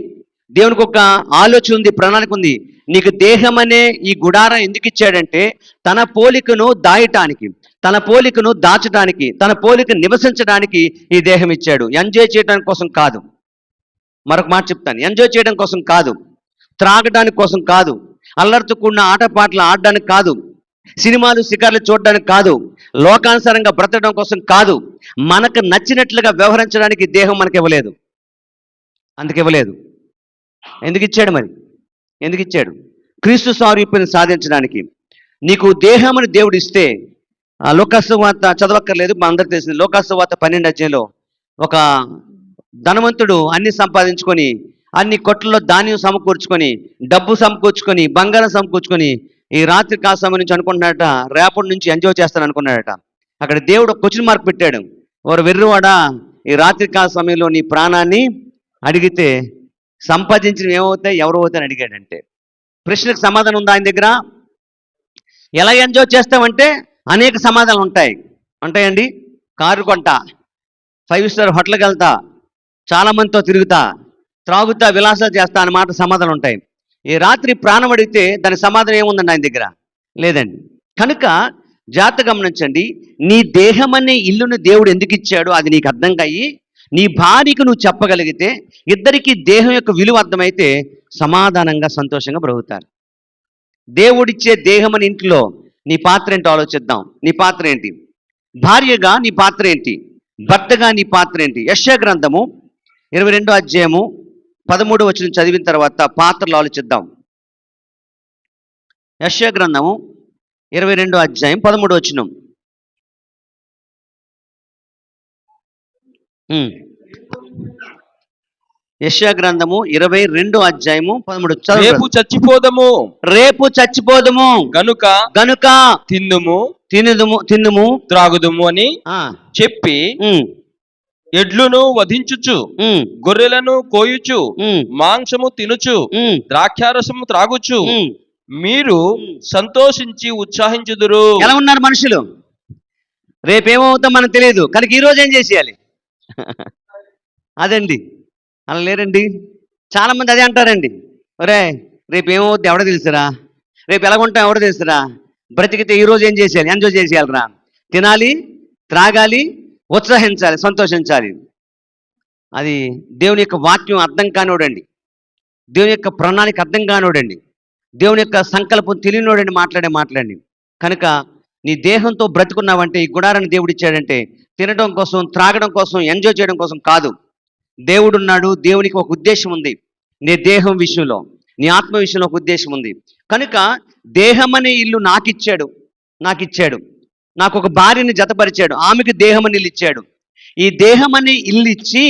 దేవునికి ఒక ఆలోచన ఉంది, ప్రణాళిక ఉంది. నీకు దేహం అనే ఈ గుడారం ఎందుకు ఇచ్చాడంటే తన పోలికను దాయటానికి, తన పోలికను దాచడానికి, తన పోలికను నివసించడానికి ఈ దేహం ఇచ్చాడు. ఎంజాయ్ చేయడానికి కోసం కాదు. మరొక మాట చెప్తాను, ఎంజాయ్ చేయడం కోసం కాదు, త్రాగడానికి కోసం కాదు, అల్లరితో కూడిన ఆటపాటలు ఆడడానికి కాదు, సినిమాలు శిఖర్లు చూడడానికి కాదు, లోకానుసారంగా బ్రతకడం కోసం కాదు, మనకు నచ్చినట్లుగా వ్యవహరించడానికి దేహం మనకి ఇవ్వలేదు. అందుకు ఇవ్వలేదు. ఎందుకు ఇచ్చాడు? మరి ఎందుకు ఇచ్చాడు? క్రీస్తు స్వరూపాన్ని సాధించడానికి. నీకు దేహమని దేవుడు ఇస్తే, ఆ లోకాసు వార్త చదవక్కర్లేదు, మా అందరికి తెలిసింది. లోకాసు వార్త 12వ అధ్యాయంలో ఒక ధనవంతుడు అన్ని సంపాదించుకొని, అన్ని కొట్లలో ధాన్యం సమకూర్చుకొని, డబ్బు సమకూర్చుకొని, బంగారం సమకూర్చుకొని ఈ రాత్రి కాల సమయం నుంచి అనుకున్నాడట, రేపటి నుంచి ఎంజాయ్ చేస్తాను అనుకున్నాడట. అక్కడ దేవుడు ఒక క్వశ్చన్ మార్క్ పెట్టాడు. వారు వెర్రివాడా, ఈ రాత్రికాల సమయంలో నీ ప్రాణాన్ని అడిగితే సంపాదించినవి ఏమవుతాయి, ఎవరు అవుతాయని అడిగాడంటే. ప్రశ్నకు సమాధానం ఉందా ఆయన దగ్గర? ఎలా ఎంజాయ్ చేస్తామంటే అనేక సమాధానాలు ఉంటాయండి. కారు కొంటా, 5 స్టార్ హోటల్కి వెళ్తా, చాలా మందితో తిరుగుతా, త్రాగుతా, విలాసాలు చేస్తా అన్నమాట సమాధానం ఉంటాయి. ఈ రాత్రి ప్రాణం అడిగితే దాని సమాధానం ఏముందండి ఆయన దగ్గర? లేదండి. కనుక జాగ్రత్త గమనించండి, నీ దేహం అనే ఇల్లును దేవుడు ఎందుకు ఇచ్చాడో అది నీకు అర్థం అయ్యి నీ భార్యకు నువ్వు చెప్పగలిగితే, ఇద్దరికి దేహం యొక్క విలువ అర్థమైతే సమాధానంగా సంతోషంగా బ్రతుకుతారు. దేవుడిచ్చే దేహం అని ఇంట్లో నీ పాత్ర ఏంటో ఆలోచిద్దాం. నీ పాత్ర ఏంటి? భార్యగా నీ పాత్ర ఏంటి? భర్తగా నీ పాత్ర ఏంటి? యెషయా గ్రంథము 22వ అధ్యాయము 13వ వచనం చదివిన తర్వాత పాత్రలు ఆలోచిద్దాం. యెషయా గ్రంథము 22వ అధ్యాయం 13వ వచనం. యెషయా గ్రంథము 22వ అధ్యాయము 13. రేపు చచ్చిపోదము, రేపు చచ్చిపోదము గనుక గనుక తినుము త్రాగుదుము అని చెప్పి ఎడ్లును వధించుచు, గొర్రెలను కోయుచు, మాంసము తినుచు, ద్రాక్షారసము త్రాగుచు మీరు సంతోషించి ఉత్సాహించుదురు. ఎలా ఉన్నారు మనుషులు? రేపేమవుతాం మనకు తెలియదు, కనుక ఈరోజు ఏం చేసేయాలి? అదండి, అలా లేరండి. చాలా మంది అదే అంటారండి, ఒరే రేపు ఏమవుతుంది ఎవడో తెలుసురా, రేపు ఎలాగుంటాం ఎవడో తెలుసురా, బ్రతికితే ఈరోజు ఏం చేసేయాలి? ఎంజాయ్ చేసేయాలిరా, తినాలి, త్రాగాలి, ఉత్సాహించాలి, సంతోషించాలి. అది దేవుని యొక్క వాక్యం అర్థం కానివాడండి, దేవుని యొక్క ప్రణాళిక అర్థం కానివాడండి, దేవుని యొక్క సంకల్పం తెలియనోడండి మాట్లాడండి. కనుక నీ దేహంతో బ్రతుకున్నావంటే, ఈ గుడారాన్ని దేవుడు ఇచ్చాడంటే తినడం కోసం, త్రాగడం కోసం, ఎంజాయ్ చేయడం కోసం కాదు. దేవుడు ఉన్నాడు, దేవునికి ఒక ఉద్దేశం ఉంది. నీ దేహం విషయంలో, నీ ఆత్మ విషయంలో ఒక ఉద్దేశం ఉంది. కనుక దేహం అనే ఇల్లు నాకు ఇచ్చాడు. నాకు ఒక భార్యని జతపరిచాడు, ఆమెకి దేహం అనే ఇల్లు ఇచ్చాడు. ఈ దేహం అనే ఇల్లు ఇచ్చి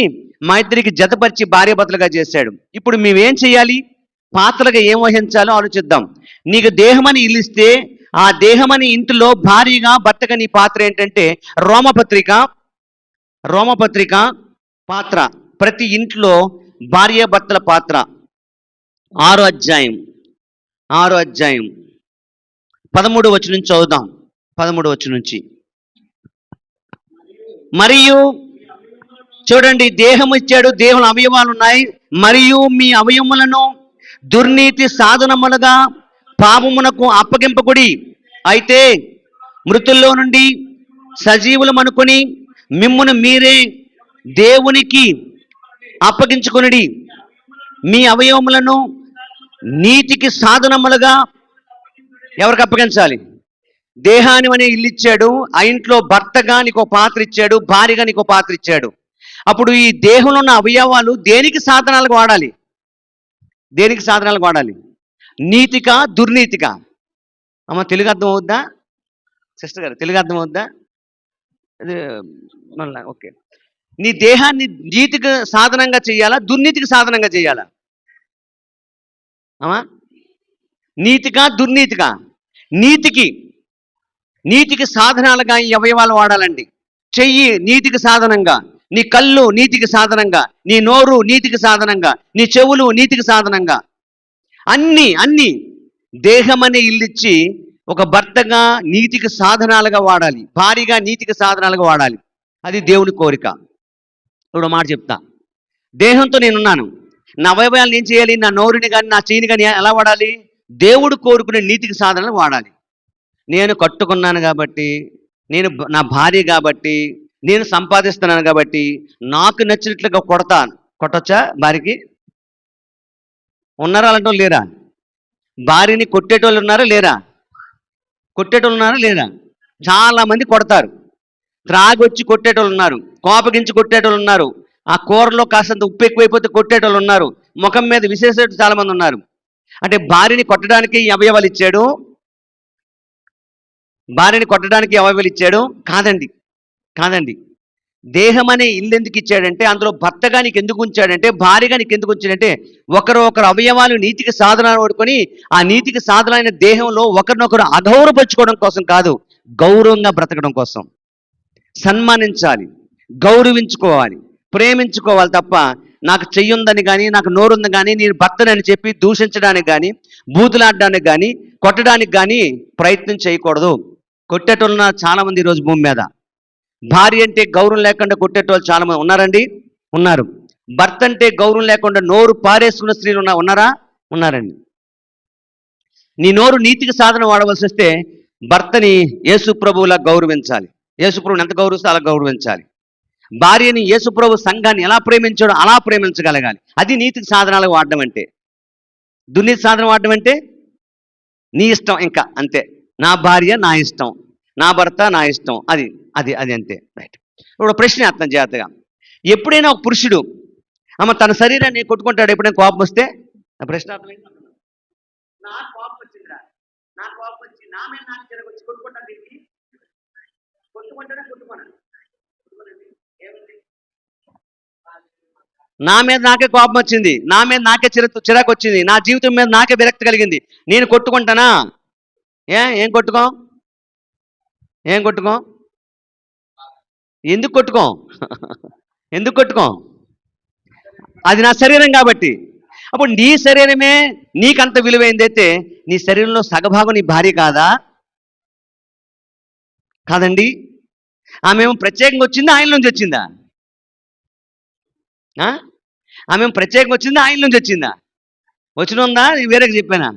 మా ఇద్దరికి జతపరిచి భార్యాభర్తలుగా చేశాడు. ఇప్పుడు మేమేం చేయాలి? పాత్రగా ఏం వహించాలో ఆలోచిద్దాం. నీకు దేహం అని ఇల్లు ఇస్తే ఆ దేహం అనే ఇంటిలో భార్యగా భర్తగా నీ పాత్ర ఏంటంటే రోమపత్రిక పాత్ర. ప్రతి ఇంట్లో భార్యాభర్తల పాత్ర 6వ అధ్యాయం 13వ వచనం నుంచి చదువుదాం. 13వ వచనం నుంచి. మరియు చూడండి, దేహం ఇచ్చాడు, దేవుని అవయవాలు ఉన్నాయి. మరియు మీ అవయములను దుర్నీతి సాధనములుగా పాపమునకు అప్పగింపకుడి. అయితే మృతుల్లో నుండి సజీవులం అనుకొని మిమ్మును మీరే దేవునికి అప్పగించుకొనుడి. మీ అవయవములను నీతికి సాధనములుగా ఎవరికి అప్పగించాలి? దేహాన్ని అనే ఇల్లు ఇచ్చాడు, ఆ ఇంట్లో భర్తగా నీకు పాత్ర ఇచ్చాడు, భార్యగా నీకు పాత్ర ఇచ్చాడు. అప్పుడు ఈ దేహంలో ఉన్న అవయవాలు దేనికి సాధనాలకు వాడాలి? నీతికా దుర్నీతికా? అమ్మ తెలుగు అర్థం అవుద్దా సిస్టర్ గారు? తెలుగు అర్థం అవుద్దా? అది మళ్ళా ఓకే. నీ దేహాన్ని నీతికి సాధనంగా చేయాలా, దుర్నీతికి సాధనంగా చేయాలా? అమ్మా, నీతికా దుర్నీతికా? నీతికి సాధనాలుగా ఈ అవయవాలు వాడాలండి. చెయ్యి నీతికి సాధనంగా, నీ కళ్ళు నీతికి సాధనంగా, నీ నోరు నీతికి సాధనంగా, నీ చెవులు నీతికి సాధనంగా, అన్ని దేహం అనే ఇల్లిచ్చి ఒక భర్తగా నీతికి సాధనాలుగా వాడాలి, భార్యగా నీతికి సాధనాలుగా వాడాలి. అది దేవుని కోరిక. ఇప్పుడు మాట చెప్తా. దేహంతో నేనున్నాను, నా అవయవాలను ఏం చేయాలి? నా నోరుని కానీ నా చెయ్యిని కానీ ఎలా వాడాలి? దేవుడు కోరుకునే నీతికి సాధనాలు వాడాలి. నేను కట్టుకున్నాను కాబట్టి, నేను నా భార్య కాబట్టి, నేను సంపాదిస్తున్నాను కాబట్టి నాకు నచ్చినట్లుగా కొట్టొచ్చా? భార్యకి ఉన్నారా అలాంటి వాళ్ళు లేరా? భార్యని కొట్టేటోళ్ళు ఉన్నారా లేరా? చాలా మంది కొడతారు. త్రాగొచ్చి కొట్టేటోళ్ళు ఉన్నారు, కోపగించి కొట్టేటోళ్ళు ఉన్నారు, ఆ కూరలో కాస్తంత ఉప్పు ఎక్కువైపోతే కొట్టేటోళ్ళు ఉన్నారు, ముఖం మీద విశేషాలు చాలా మంది ఉన్నారు. అంటే భార్యని కొట్టడానికి ఈ అవయవాలు ఇచ్చాడు? కాదండి. దేహం అనే ఇల్లు ఎందుకు ఇచ్చాడంటే, అందులో భర్తగా నీకు ఎందుకు ఉంచాడంటే, భార్యగా నీకు ఎందుకు ఉంచాడంటే, ఒకరు అవయవాలు నీతికి సాధనాలు వాడుకొని ఆ నీతికి సాధనమైన దేహంలో ఒకరినొకరు అగౌరవపరచుకోవడం కోసం కాదు, గౌరవంగా బ్రతకడం కోసం. సన్మానించాలి, గౌరవించుకోవాలి, ప్రేమించుకోవాలి తప్ప నాకు చెయ్యుందని కానీ నాకు నోరుంది కానీ నేను భర్తనని చెప్పి దూషించడానికి కానీ బూతులాడడానికి కానీ కొట్టడానికి కానీ ప్రయత్నం చేయకూడదు. కొట్టేటోళ్ళు చాలామంది ఈరోజు భూమి మీద. భార్య అంటే గౌరవం లేకుండా కొట్టేటోళ్ళు చాలామంది ఉన్నారండి, ఉన్నారు. భర్త అంటే గౌరవం లేకుండా నోరు పారేసుకున్న స్త్రీలు ఉన్నారా? ఉన్నారండి. నీ నోరు నీతికి సాధన వాడవలసి వస్తే భర్తని యేసు ప్రభువులా గౌరవించాలి. యేసు ప్రభువుని ఎంత గౌరవిస్తే అలా గౌరవించాలి. భార్యని యేసు ప్రభు సంఘాన్ని ఎలా ప్రేమించాడో అలా ప్రేమించగలగాలి. అది నీతికి సాధనాలు వాడడం అంటే. దుర్నీతి సాధన వాడడం అంటే నీ ఇష్టం, ఇంకా అంతే. నా భార్య నా ఇష్టం, నా భర్త నా ఇష్టం, అది అది అది అంతే. రైట్. ఇప్పుడు ప్రశ్న అర్థం జాగ్రత్తగా. ఎప్పుడైనా ఒక పురుషుడు తన శరీరాన్ని కొట్టుకుంటాడు ఎప్పుడైనా కోపం వస్తే? ఆ ప్రశ్న అర్థమైంది. నా కోపం వచ్చిందిరా, నా కోపం వచ్చి నా మీద నాకు వచ్చి కొట్టుకుంటాను, దీనికి కొట్టుకుంటానే కొట్టుకున్నాను. నా మీద నాకే కోపం వచ్చింది, నా మీద నాకే చిరాకు వచ్చింది, నా జీవితం మీద నాకే విరక్తి కలిగింది, నేను కొట్టుకుంటానా? ఏం కొట్టుకోం? ఎందుకు కొట్టుకోం? ఎందుకు కొట్టుకోం? అది నా శరీరం కాబట్టి. అప్పుడు నీ శరీరమే నీకంత విలువైందైతే నీ శరీరంలో సగభాగం నీ భార్య కాదా? కాదండి. ఆమె ప్రత్యేకంగా వచ్చిందా, ఆయన నుంచి వచ్చిందా? ఆమె ప్రత్యేకంగా వచ్చిందా, ఆయన నుంచి వచ్చిందా? వచ్చిన ఉందా? నేను వేరేగా చెప్పానా?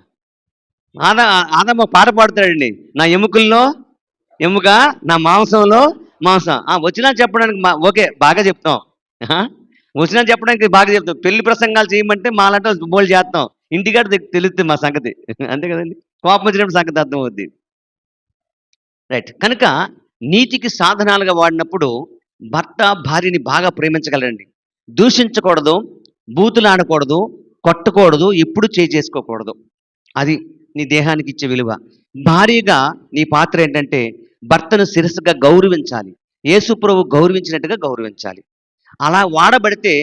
ఆదమ్మ పాట పాడుతాడండి, నా ఎముకల్లో ఎముక, నా మాంసంలో మాంసం. వచ్చినా చెప్పడానికి ఓకే, బాగా చెప్తాం. వచ్చినా చెప్పడానికి బాగా చెప్తాం. పెళ్లి ప్రసంగాలు చేయమంటే మాలాంటి బోల్ చేస్తాం. ఇంటికాడ తెలుస్తుంది మా సంగతి. అంతే కదండి. కోపం వచ్చినప్పుడు సంగతి అర్థమవుద్ది. రైట్. కనుక నీతికి సాధనాలుగా వాడినప్పుడు భర్త భార్యని బాగా ప్రేమించగలరండి. దూషించకూడదు, బూతులాడకూడదు, కొట్టకూడదు, ఎప్పుడు చేసుకోకూడదు. అది నీ దేహానికి ఇచ్చే విలువ. భార్యగా నీ పాత్ర ఏంటంటే భర్తను శిరస్సుగా గౌరవించాలి. యేసు ప్రభు గౌరవించినట్టుగా గౌరవించాలి. అలా వాడబడితే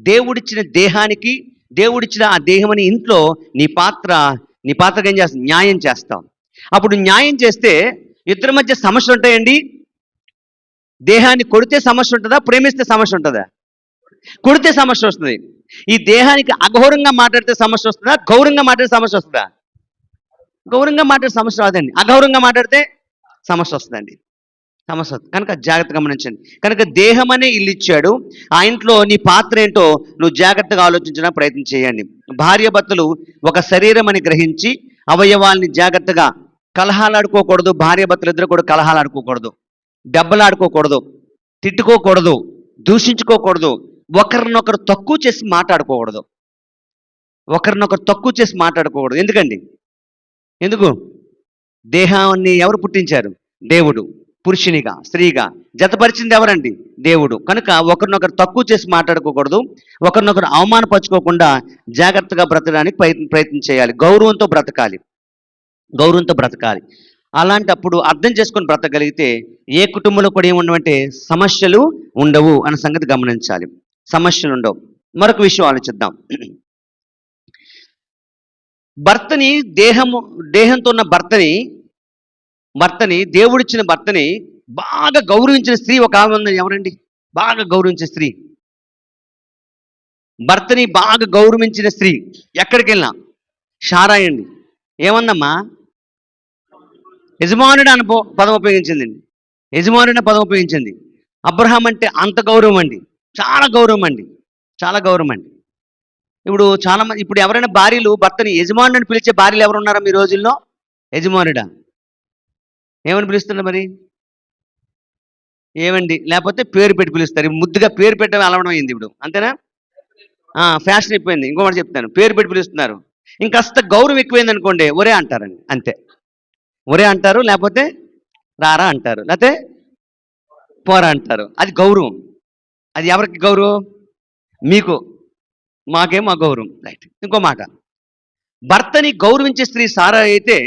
దేవుడిచ్చిన దేహానికి, దేవుడిచ్చిన ఆ దేహమని ఇంట్లో నీ పాత్రగా ఏం చేస్తావు? న్యాయం చేస్తావు. అప్పుడు న్యాయం చేస్తే ఇద్దరి మధ్య సమస్యలు ఉంటాయండి. దేహాన్ని కొడితే సమస్య ఉంటుందా, ప్రేమిస్తే సమస్య ఉంటుందా? కొడితే సమస్య వస్తుంది. ఈ దేహానికి అఘోరంగా మాట్లాడితే సమస్య వస్తుందా, గౌరవంగా మాట్లాడితే సమస్య వస్తుందా? గౌరవంగా మాట్లాడే సమస్య రాదండి, అగౌరవంగా మాట్లాడితే సమస్య వస్తుందండి. సమస్య వస్తుంది. కనుక జాగ్రత్తగా గమనించండి. కనుక దేహం అనే ఇల్లు ఇచ్చాడు. ఆ ఇంట్లో నీ పాత్ర ఏంటో నువ్వు జాగ్రత్తగా ఆలోచించడానికి ప్రయత్నం చేయండి. భార్య భర్తలు ఒక శరీరం అని గ్రహించి అవయవాల్ని జాగ్రత్తగా కలహాలాడుకోకూడదు. భార్య భర్తలు ఇద్దరు కూడా కలహాలాడుకోకూడదు, దెబ్బలాడుకోకూడదు, తిట్టుకోకూడదు, దూషించుకోకూడదు, ఒకరినొకరు తక్కువ చేసి మాట్లాడుకోకూడదు. ఎందుకండి? ఎందుకు? దేహాన్ని ఎవరు పుట్టించారు? దేవుడు. పురుషునిగా స్త్రీగా జతపరిచింది ఎవరండి? దేవుడు. కనుక ఒకరినొకరు తక్కువ చేసి మాట్లాడుకోకూడదు, ఒకరినొకరు అవమానపరచుకోకుండా జాగ్రత్తగా బ్రతకడానికి ప్రయత్నం చేయాలి. గౌరవంతో బ్రతకాలి. అలాంటప్పుడు అర్థం చేసుకొని బ్రతకగలిగితే ఏ కుటుంబంలో కూడా ఏముండవంటే సమస్యలు ఉండవు అన్న సంగతి గమనించాలి. సమస్యలు ఉండవు. మరొక విషయం ఆలోచిద్దాం. భర్తని దేహంతో ఉన్న భర్తని దేవుడిచ్చిన భర్తని బాగా గౌరవించిన స్త్రీ ఒక ఆమె ఉంది. ఎవరండి? బాగా గౌరవించిన స్త్రీ, భర్తని బాగా గౌరవించిన స్త్రీ ఎక్కడికి వెళ్ళినా షారాయి అండి. ఏమందమ్మా? యజమానుడు అనే పదం ఉపయోగించిందండి. యజమానుడు పదం ఉపయోగించింది. అబ్రహాం అంటే అంత గౌరవం అండి, చాలా గౌరవం అండి. ఇప్పుడు ఎవరైనా భార్యలు భర్తని యజమానుడు అని పిలిచే భార్యలు ఎవరు ఉన్నారా మీ రోజుల్లో? యజమానుడా ఏమని పిలుస్తున్నారు మరి? ఏమండి, లేకపోతే పేరు పెట్టి పిలుస్తారు. ముద్దుగా పేరు పెట్టడం అలవడం అయింది ఇప్పుడు, అంతేనా? ఫ్యాషన్ అయిపోయింది. ఇంకోటి చెప్తాను, పేరు పెట్టి పిలుస్తున్నారు. ఇంకాస్త గౌరవం ఎక్కువైంది అనుకోండి, ఒరే అంటారండి, అంతే. ఒరే అంటారు, లేకపోతే రారా అంటారు, లేకపోతే పోరా అంటారు. అది గౌరవం. అది ఎవరికి గౌరవం? మీకు. మాకేమో గౌరవం. రైట్. ఇంకో మాట, భర్తని గౌరవించే స్త్రీ సారా అయితే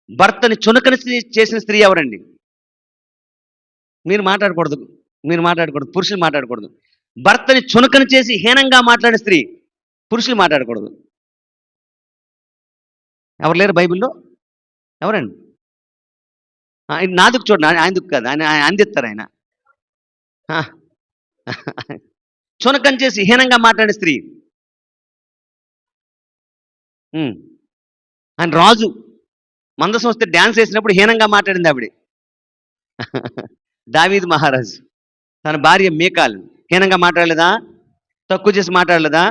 భర్తని చునకని చేసిన స్త్రీ ఎవరండి? మీరు మాట్లాడకూడదు, పురుషులు మాట్లాడకూడదు. భర్తని చునకని చేసి హీనంగా మాట్లాడిన స్త్రీ పురుషులు మాట్లాడకూడదు. ఎవరు లేరు బైబిల్లో? ఎవరండి? నాదుకు చూడండి, ఆయనకు కాదు, ఆయన అందిస్తారు. ఆయన ఆ, చునకం చేసి హీనంగా మాట్లాడే స్త్రీ. ఉమ్. ఆయన రాజు మందసం వస్తే డ్యాన్స్ వేసినప్పుడు హీనంగా మాట్లాడింది ఆవిడ. దావీదు మహారాజు తన భార్య మీకాల్ హీనంగా మాట్లాడలేదా? తక్కువ చేసి మాట్లాడలేదా?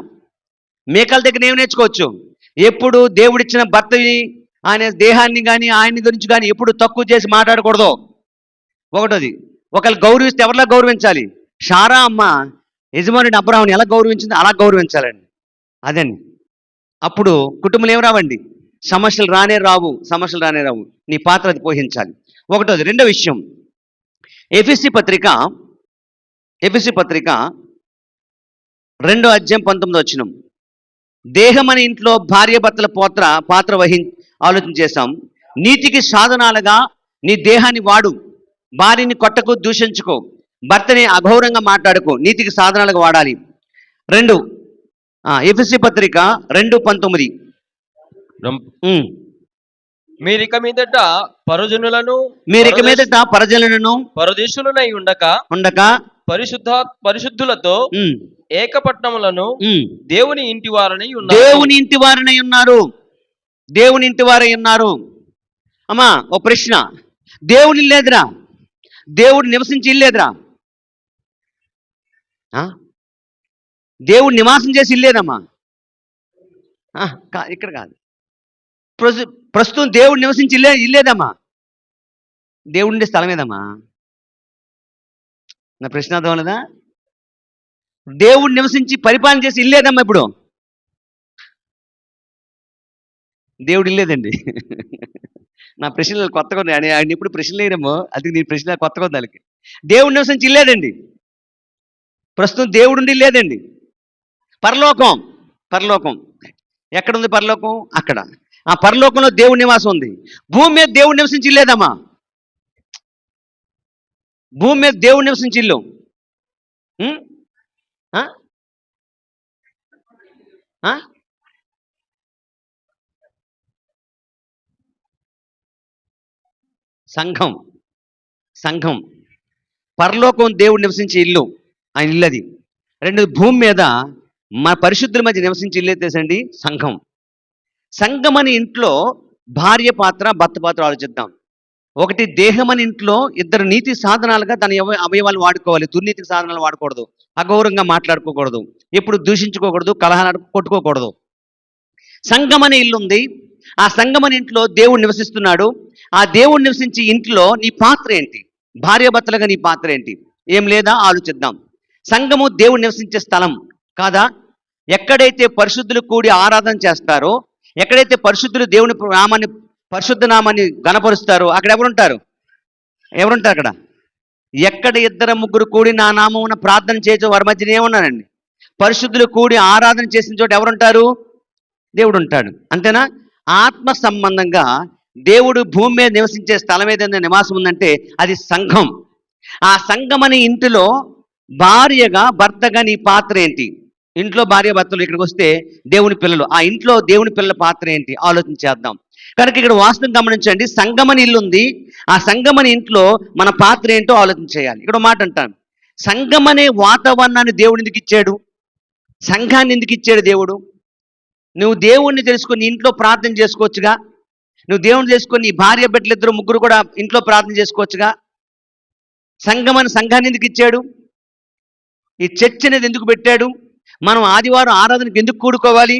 మీకాల్ దగ్గర ఏం నేర్చుకోవచ్చు? ఎప్పుడు దేవుడిచ్చిన భర్తని, ఆయన దేహాన్ని కానీ ఆయన్ని గురించి కానీ ఎప్పుడు తక్కువ చేసి మాట్లాడకూడదు. ఒకటోది. ఒకళ్ళు గౌరవిస్తే ఎవరిలా గౌరవించాలి? షారా అమ్మ యజమానుడి అబ్రాహాముని ఎలా గౌరవించిందో అలా గౌరవించాలండి. అదండి. అప్పుడు కుటుంబంలో ఏం రావండి? సమస్యలు రానే రావు. సమస్యలు రానే రావు. నీ పాత్ర అది పోషించాలి. ఒకటోది. రెండో విషయం, ఎఫెసీ పత్రిక ఎఫెసీ పత్రిక 2:19 దేహం అనే ఇంట్లో భార్య భర్తల పాత్ర ఆలోచన చేశాం. నీతికి సాధనాలుగా నీ దేహాన్ని వాడు. భార్యని కొట్టకు, దూషించుకో. భర్తని అఘోరంగా మాట్లాడుకో. నీతికి సాధనాలుగా వాడాలి. రెండు ఎఫెసీ పత్రిక 2:19 మీరిక మీదట పరజనులను పరదేశులనై ఉండక పరిశుద్ధులతో ఏకపట్నములను దేవుని ఇంటి వారని ఉన్నారు. దేవుని ఇంటి వారై ఉన్నారు. అమ్మా ఓ ప్రశ్న, దేవుని లేదురా? దేవుడు నివసించి ఇల్లేదురా? దేవుడు నివాసం చేసి ఇల్లేదమ్మా. ఇక్కడ కాదు, ప్రస్తుతం దేవుడు నివసించి ఇల్లేదమ్మా. దేవుడి స్థలం ఏదమ్మా? నా ప్రశ్న అర్థం లేదా? దేవుడు నివసించి పరిపాలన చేసి ఇల్లేదమ్మా. ఇప్పుడు దేవుడు ఇల్లేదండి. నా ప్రశ్నలు కొత్తగా ఉన్నాయి. ఆయన ఇప్పుడు ప్రశ్నలు వేయడమో అది నీ ప్రశ్న కొత్తగా ఉంది. వాళ్ళకి దేవుడు నివసించి ఇల్లేదండి. ప్రస్తుతం దేవుడు లేదండి. పరలోకం ఎక్కడుంది? పరలోకం అక్కడ. ఆ పరలోకంలో దేవుడి నివాసం ఉంది. భూమి మీద దేవుడు నివసించి ఇల్లేదమ్మా. భూమి మీద దేవుడు నివసించి ఇల్లు. సంఘం పరలోకం దేవుడు నివసించే ఇల్లు, ఆయన ఇల్లు అది. రెండు, భూమి మీద మన పరిశుద్ధుల మధ్య నివసించి ఇల్లు తెలుసండి సంఘం అని ఇంట్లో భార్య పాత్ర, భర్త పాత్ర ఆలోచిద్దాం. ఒకటి, దేహం అని ఇంట్లో ఇద్దరు నీతి సాధనాలుగా తన అవయవాలు వాడుకోవాలి. దుర్నీతికి సాధనాలు వాడకూడదు. అగౌరవంగా మాట్లాడుకోకూడదు. ఎప్పుడు దూషించుకోకూడదు. కలహాలు కొట్టుకోకూడదు. సంఘం అనే ఇల్లు ఉంది. ఆ సంఘం అనే ఇంట్లో దేవుడు నివసిస్తున్నాడు. ఆ దేవుడు నివసించి ఇంట్లో నీ పాత్ర ఏంటి? భార్యాభర్తలుగా నీ పాత్ర ఏంటి? ఏం లేదా? ఆలోచిద్దాం. సంఘము దేవుడు నివసించే స్థలం కాదా? ఎక్కడైతే పరిశుద్ధులు కూడి ఆరాధన చేస్తారో, ఎక్కడైతే పరిశుద్ధులు దేవుని నామాన్ని, పరిశుద్ధ నామాన్ని గణపరుస్తారో అక్కడ ఎవరుంటారు? అక్కడ ఎక్కడ ఇద్దరు ముగ్గురు కూడి నా నామమున ప్రార్థన చేయొచ్చు, వారి మధ్యన ఏమున్నానండి? పరిశుద్ధులు కూడి ఆరాధన చేసిన చోట ఎవరుంటారు? దేవుడు ఉంటాడు. అంతేనా? ఆత్మ సంబంధంగా దేవుడు భూమి మీద నివసించే స్థలం ఏదైనా నివాసం ఉందంటే అది సంఘం. ఆ సంఘం అనే ఇంటిలో భార్యగా, భర్తగా నీ పాత్ర ఏంటి? ఇంట్లో భార్య భర్తలు ఇక్కడికి వస్తే దేవుని పిల్లలు, ఆ ఇంట్లో దేవుని పిల్లల పాత్ర ఏంటి? ఆలోచన చేద్దాం. కనుక ఇక్కడ వాస్తవం గమనించండి. సంఘమని ఇల్లు ఉంది. ఆ సంఘమని ఇంట్లో మన పాత్ర ఏంటో ఆలోచన చేయాలి. ఇక్కడ మాట అంటాను, సంఘం అనే వాతావరణాన్ని దేవుడు ఎందుకు ఇచ్చాడు? సంఘాన్ని ఎందుకు ఇచ్చాడు దేవుడు? నువ్వు దేవుణ్ణి తెలుసుకొని ఇంట్లో ప్రార్థన చేసుకోవచ్చుగా. నువ్వు దేవుణ్ణి తెలుసుకొని నీ భార్య బిడ్డలు ఇద్దరు ముగ్గురు కూడా ఇంట్లో ప్రార్థన చేసుకోవచ్చుగా. సంఘాన్ని ఎందుకు ఇచ్చాడు? ఈ చర్చ్ అనేది ఎందుకు పెట్టాడు? మనం ఆదివారం ఆరాధనకు ఎందుకు కూడుకోవాలి?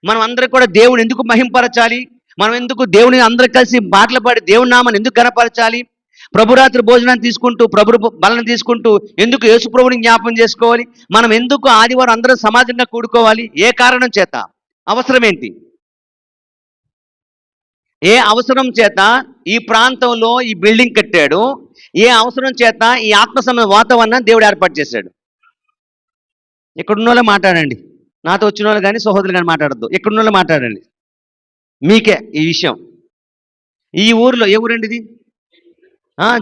మనం అందరూ కూడా దేవుని ఎందుకు మహింపరచాలి? మనం ఎందుకు దేవుని అందరూ కలిసి పాటలు పాడి దేవుని నామాన్ని ఎందుకు గణపరచాలి? ప్రభురాత్రి భోజనాన్ని తీసుకుంటూ, ప్రభు బలను తీసుకుంటూ ఎందుకు యేసు ప్రభుని జ్ఞాపం చేసుకోవాలి? మనం ఎందుకు ఆదివారం అందరూ సమాజంగా కూడుకోవాలి? ఏ కారణం చేత? అవసరం ఏంటి? ఏ అవసరం చేత ఈ ప్రాంతంలో ఈ బిల్డింగ్ కట్టాడు? ఏ అవసరం చేత ఈ ఆత్మ వాతావరణాన్ని దేవుడు ఏర్పాటు చేశాడు? ఇక్కడున్న వాళ్ళే మాట్లాడండి. నాతో వచ్చిన వాళ్ళు కానీ సహోదరులు కానీ మాట్లాడద్దు. ఇక్కడున్న వాళ్ళే మాట్లాడండి. మీకే ఈ విషయం. ఈ ఊరిలో, ఏ ఊరండి ఇది?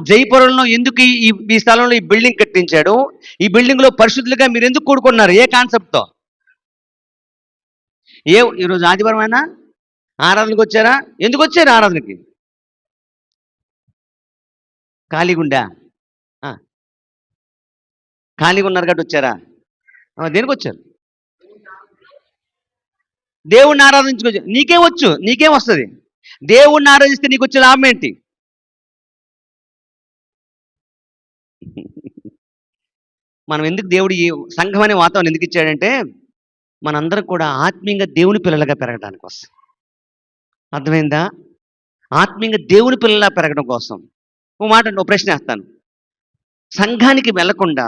జైపురంలో ఎందుకు ఈ స్థలంలో ఈ బిల్డింగ్ కట్టించాడు? ఈ బిల్డింగ్లో పరిశుద్ధులుగా మీరు ఎందుకు కూడుకున్నారు? ఏ కాన్సెప్ట్తో? ఈరోజు ఆదివారం అయినా ఆరాధనకు వచ్చారా? ఎందుకు వచ్చారు ఆరాధనకి? ఖాళీగుండా? ఖాళీగా ఉన్నారు కాబట్టి వచ్చారా? దేనికి వచ్చారు? దేవుణ్ణి ఆరాధించుకోవచ్చు. నీకేం వచ్చు? నీకేం వస్తుంది? దేవుణ్ణి ఆరాధిస్తే నీకు వచ్చే లాభం ఏంటి? మనం ఎందుకు దేవుడు ఈ సంఘం అనే వాతావరణం ఎందుకు ఇచ్చాడంటే మనందరం కూడా ఆత్మీయంగా దేవుని పిల్లలుగా పెరగడానికి కోసం. అర్థమైందా? ఆత్మీయంగా దేవుని పిల్లలా పెరగడం కోసం. ఓ ప్రశ్న వేస్తాను. సంఘానికి వెళ్లకుండా,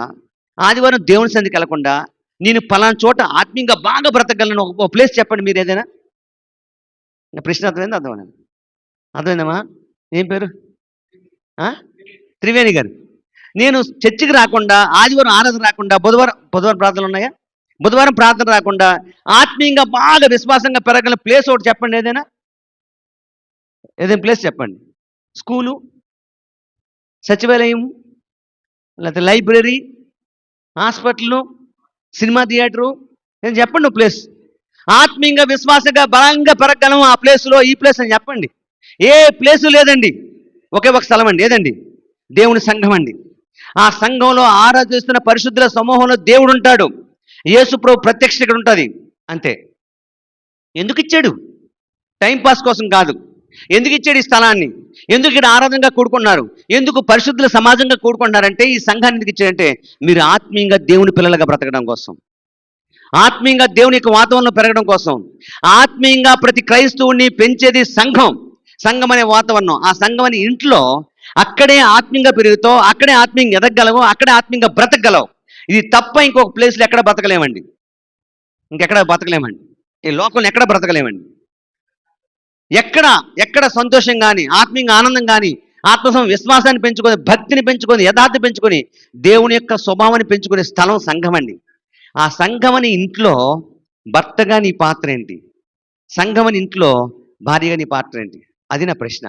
ఆదివారం దేవుని సన్నిధికి వెళ్లకుండా, నేను పలానా చోట ఆత్మీయంగా బాగా బ్రతకగలను ఒక ప్లేస్ చెప్పండి మీరు ఏదైనా. ప్రశ్న అర్థమైంది? అర్థమైంది? అర్థమైందమ్మా? ఏం పేరు? త్రివేణి గారు. నేను చర్చికి రాకుండా, ఆదివారం ఆరాధన రాకుండా, బుధవారం ప్రార్థనలు ఉన్నాయా? బుధవారం ప్రార్థన రాకుండా ఆత్మీయంగా బాగా విశ్వాసంగా పెరగల ప్లేస్ ఒకటి చెప్పండి ఏదైనా. ఏదైనా ప్లేస్ చెప్పండి. స్కూలు, సచివాలయం, లేకపోతే లైబ్రరీ, హాస్పిటల్, సినిమా థియేటరు, నేను చెప్పండి ప్లేస్. ఆత్మీయంగా విశ్వాసంగా బలంగా పెరగలను ఆ ప్లేస్లో, ఈ ప్లేస్ అని చెప్పండి. ఏ ప్లేసు లేదండి. ఒకే ఒక స్థలం అండి. ఏదండి? దేవుని సంఘం అండి. ఆ సంఘంలో ఆరాధిస్తున్న పరిశుద్ధుల సమూహంలో దేవుడు ఉంటాడు. యేసు ప్రభు ప్రత్యక్షత ఇక్కడ ఉంటుంది. అంతే. ఎందుకు ఇచ్చాడు? టైంపాస్ కోసం కాదు. ఎందుకు ఇచ్చాడు ఈ స్థలాన్ని? ఎందుకు ఇక్కడ ఆరాధనగా కూడుకున్నారు? ఎందుకు పరిశుద్ధుల సమాజంగా కూడుకుంటున్నారంటే, ఈ సంఘాన్ని ఎందుకు ఇచ్చాడంటే మీరు ఆత్మీయంగా దేవుని పిల్లలుగా బ్రతకడం కోసం, ఆత్మీయంగా దేవుని యొక్క వాతావరణంలో పెరగడం కోసం. ఆత్మీయంగా ప్రతి క్రైస్తవుని పెంచేది సంఘం. సంఘం అనే వాతావరణం. ఆ సంఘం అనే ఇంట్లో అక్కడే ఆత్మీయంగా పెరుగుతావు, అక్కడే ఆత్మీయంగా ఎదగలవు, అక్కడే ఆత్మీయంగా బ్రతకగలవు. ఇది తప్ప ఇంకొక ప్లేస్లో ఎక్కడ బ్రతకలేమండి. ఇంకెక్కడ బ్రతకలేమండి. ఈ లోకంలో ఎక్కడ బ్రతకలేమండి. ఎక్కడ సంతోషం కానీ, ఆత్మీయంగా ఆనందం కానీ, విశ్వాసాన్ని పెంచుకొని, భక్తిని పెంచుకొని, యథార్థ పెంచుకొని, దేవుని యొక్క స్వభావాన్ని పెంచుకునే స్థలం సంఘం అండి. ఆ సంఘమని ఇంట్లో భర్తగా నీ పాత్ర ఏంటి? సంఘమని ఇంట్లో భార్యగా నీ పాత్ర ఏంటి? అది నా ప్రశ్న.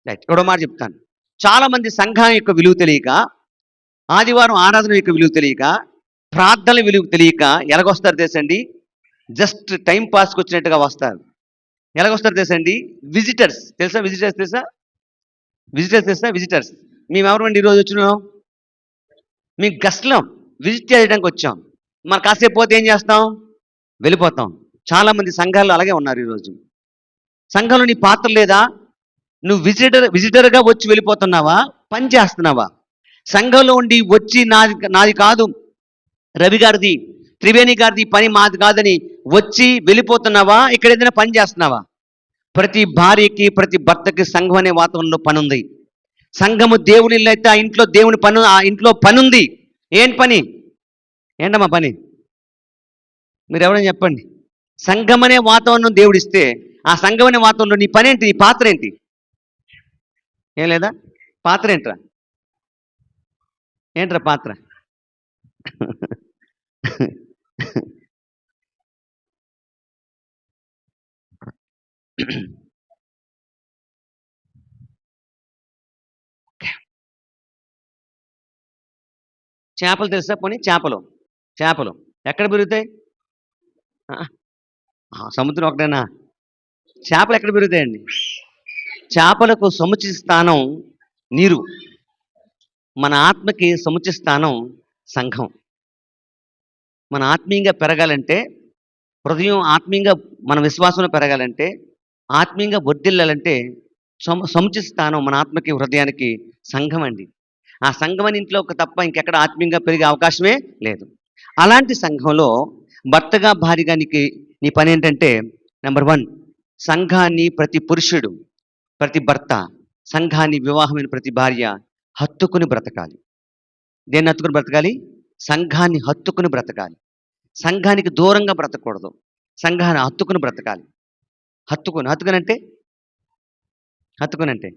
రైట్. ఇక్కడ మాట చెప్తాను. చాలామంది సంఘం యొక్క విలువ తెలియక, ఆదివారం ఆరాధన యొక్క విలువ తెలియక, ప్రార్థనల విలువ తెలియక ఎలాగొస్తారు తెలుసండి? జస్ట్ టైం పాస్కి వచ్చినట్టుగా వస్తారు. ఎలాగొస్తారు తెలుసండి? విజిటర్స్ తెలుసా? విజిటర్స్. మేము ఎవరమండి ఈరోజు వచ్చినాం? మీకు గెస్ట్లం, విజిట్ చేయడానికి వచ్చాం. మరి కాసేపు పోతే ఏం చేస్తాం? వెళ్ళిపోతాం. చాలామంది సంఘాల్లో అలాగే ఉన్నారు ఈరోజు. సంఘంలో నీ పాత్ర లేదా? నువ్వు విజిటర్గా వచ్చి వెళ్ళిపోతున్నావా? పని చేస్తున్నావా? సంఘంలో ఉండి వచ్చి నాది కాదు, రవి గారిది, త్రివేణి గారిది పని మాది కాదని వచ్చి వెళ్ళిపోతున్నావా? ఇక్కడ ఏదైనా పని చేస్తున్నావా? ప్రతి భార్యకి, ప్రతి భర్తకి సంఘం అనే వాతావరణంలో పని ఉంది. సంఘము దేవుని ఇల్లు అయితే ఆ ఇంట్లో దేవుని పని, ఆ ఇంట్లో పని ఉంది. ఏం పని? ఏంటమ్మా పని? మీరు ఎవరైనా చెప్పండి. సంఘం అనే వాతావరణం దేవుడిస్తే ఆ సంఘం అనే వాతావరణంలో నీ పని ఏంటి? నీ పాత్ర ఏంటి? ఏం లేదా? పాత్ర ఏంట్రా పాత్ర? చేపలు తెలుసా? పోనీ చేపలు ఎక్కడ పెరుగుతాయి? సముద్రం ఒకటేనా? చేపలు ఎక్కడ పెరుగుతాయండి? చేపలకు సముచిత స్థానం నీరు. మన ఆత్మకి సముచిత స్థానం సంఘం. మన ఆత్మీయంగా పెరగాలంటే, హృదయం ఆత్మీయంగా మన విశ్వాసంలో పెరగాలంటే, ఆత్మీయంగా వర్ధిల్లాలంటే సముచిత స్థానం మన ఆత్మకి, హృదయానికి సంఘం అండి. ఆ సంఘం అని ఇంట్లో తప్ప ఇంకెక్కడ ఆత్మీయంగా పెరిగే అవకాశమే లేదు. అలాంటి సంఘంలో భర్తగా, భార్యగా నీ పని ఏంటంటే, నెంబర్ 1, సంఘాన్ని ప్రతి పురుషుడు, ప్రతి భర్త సంఘాన్ని, వివాహమైన ప్రతి భార్య హత్తుకుని బ్రతకాలి. దేన్ని హత్తుకుని బ్రతకాలి? సంఘాన్ని హత్తుకుని బ్రతకాలి. సంఘానికి దూరంగా బ్రతకూడదు. సంఘాన్ని హత్తుకుని బ్రతకాలి. హత్తుకునంటే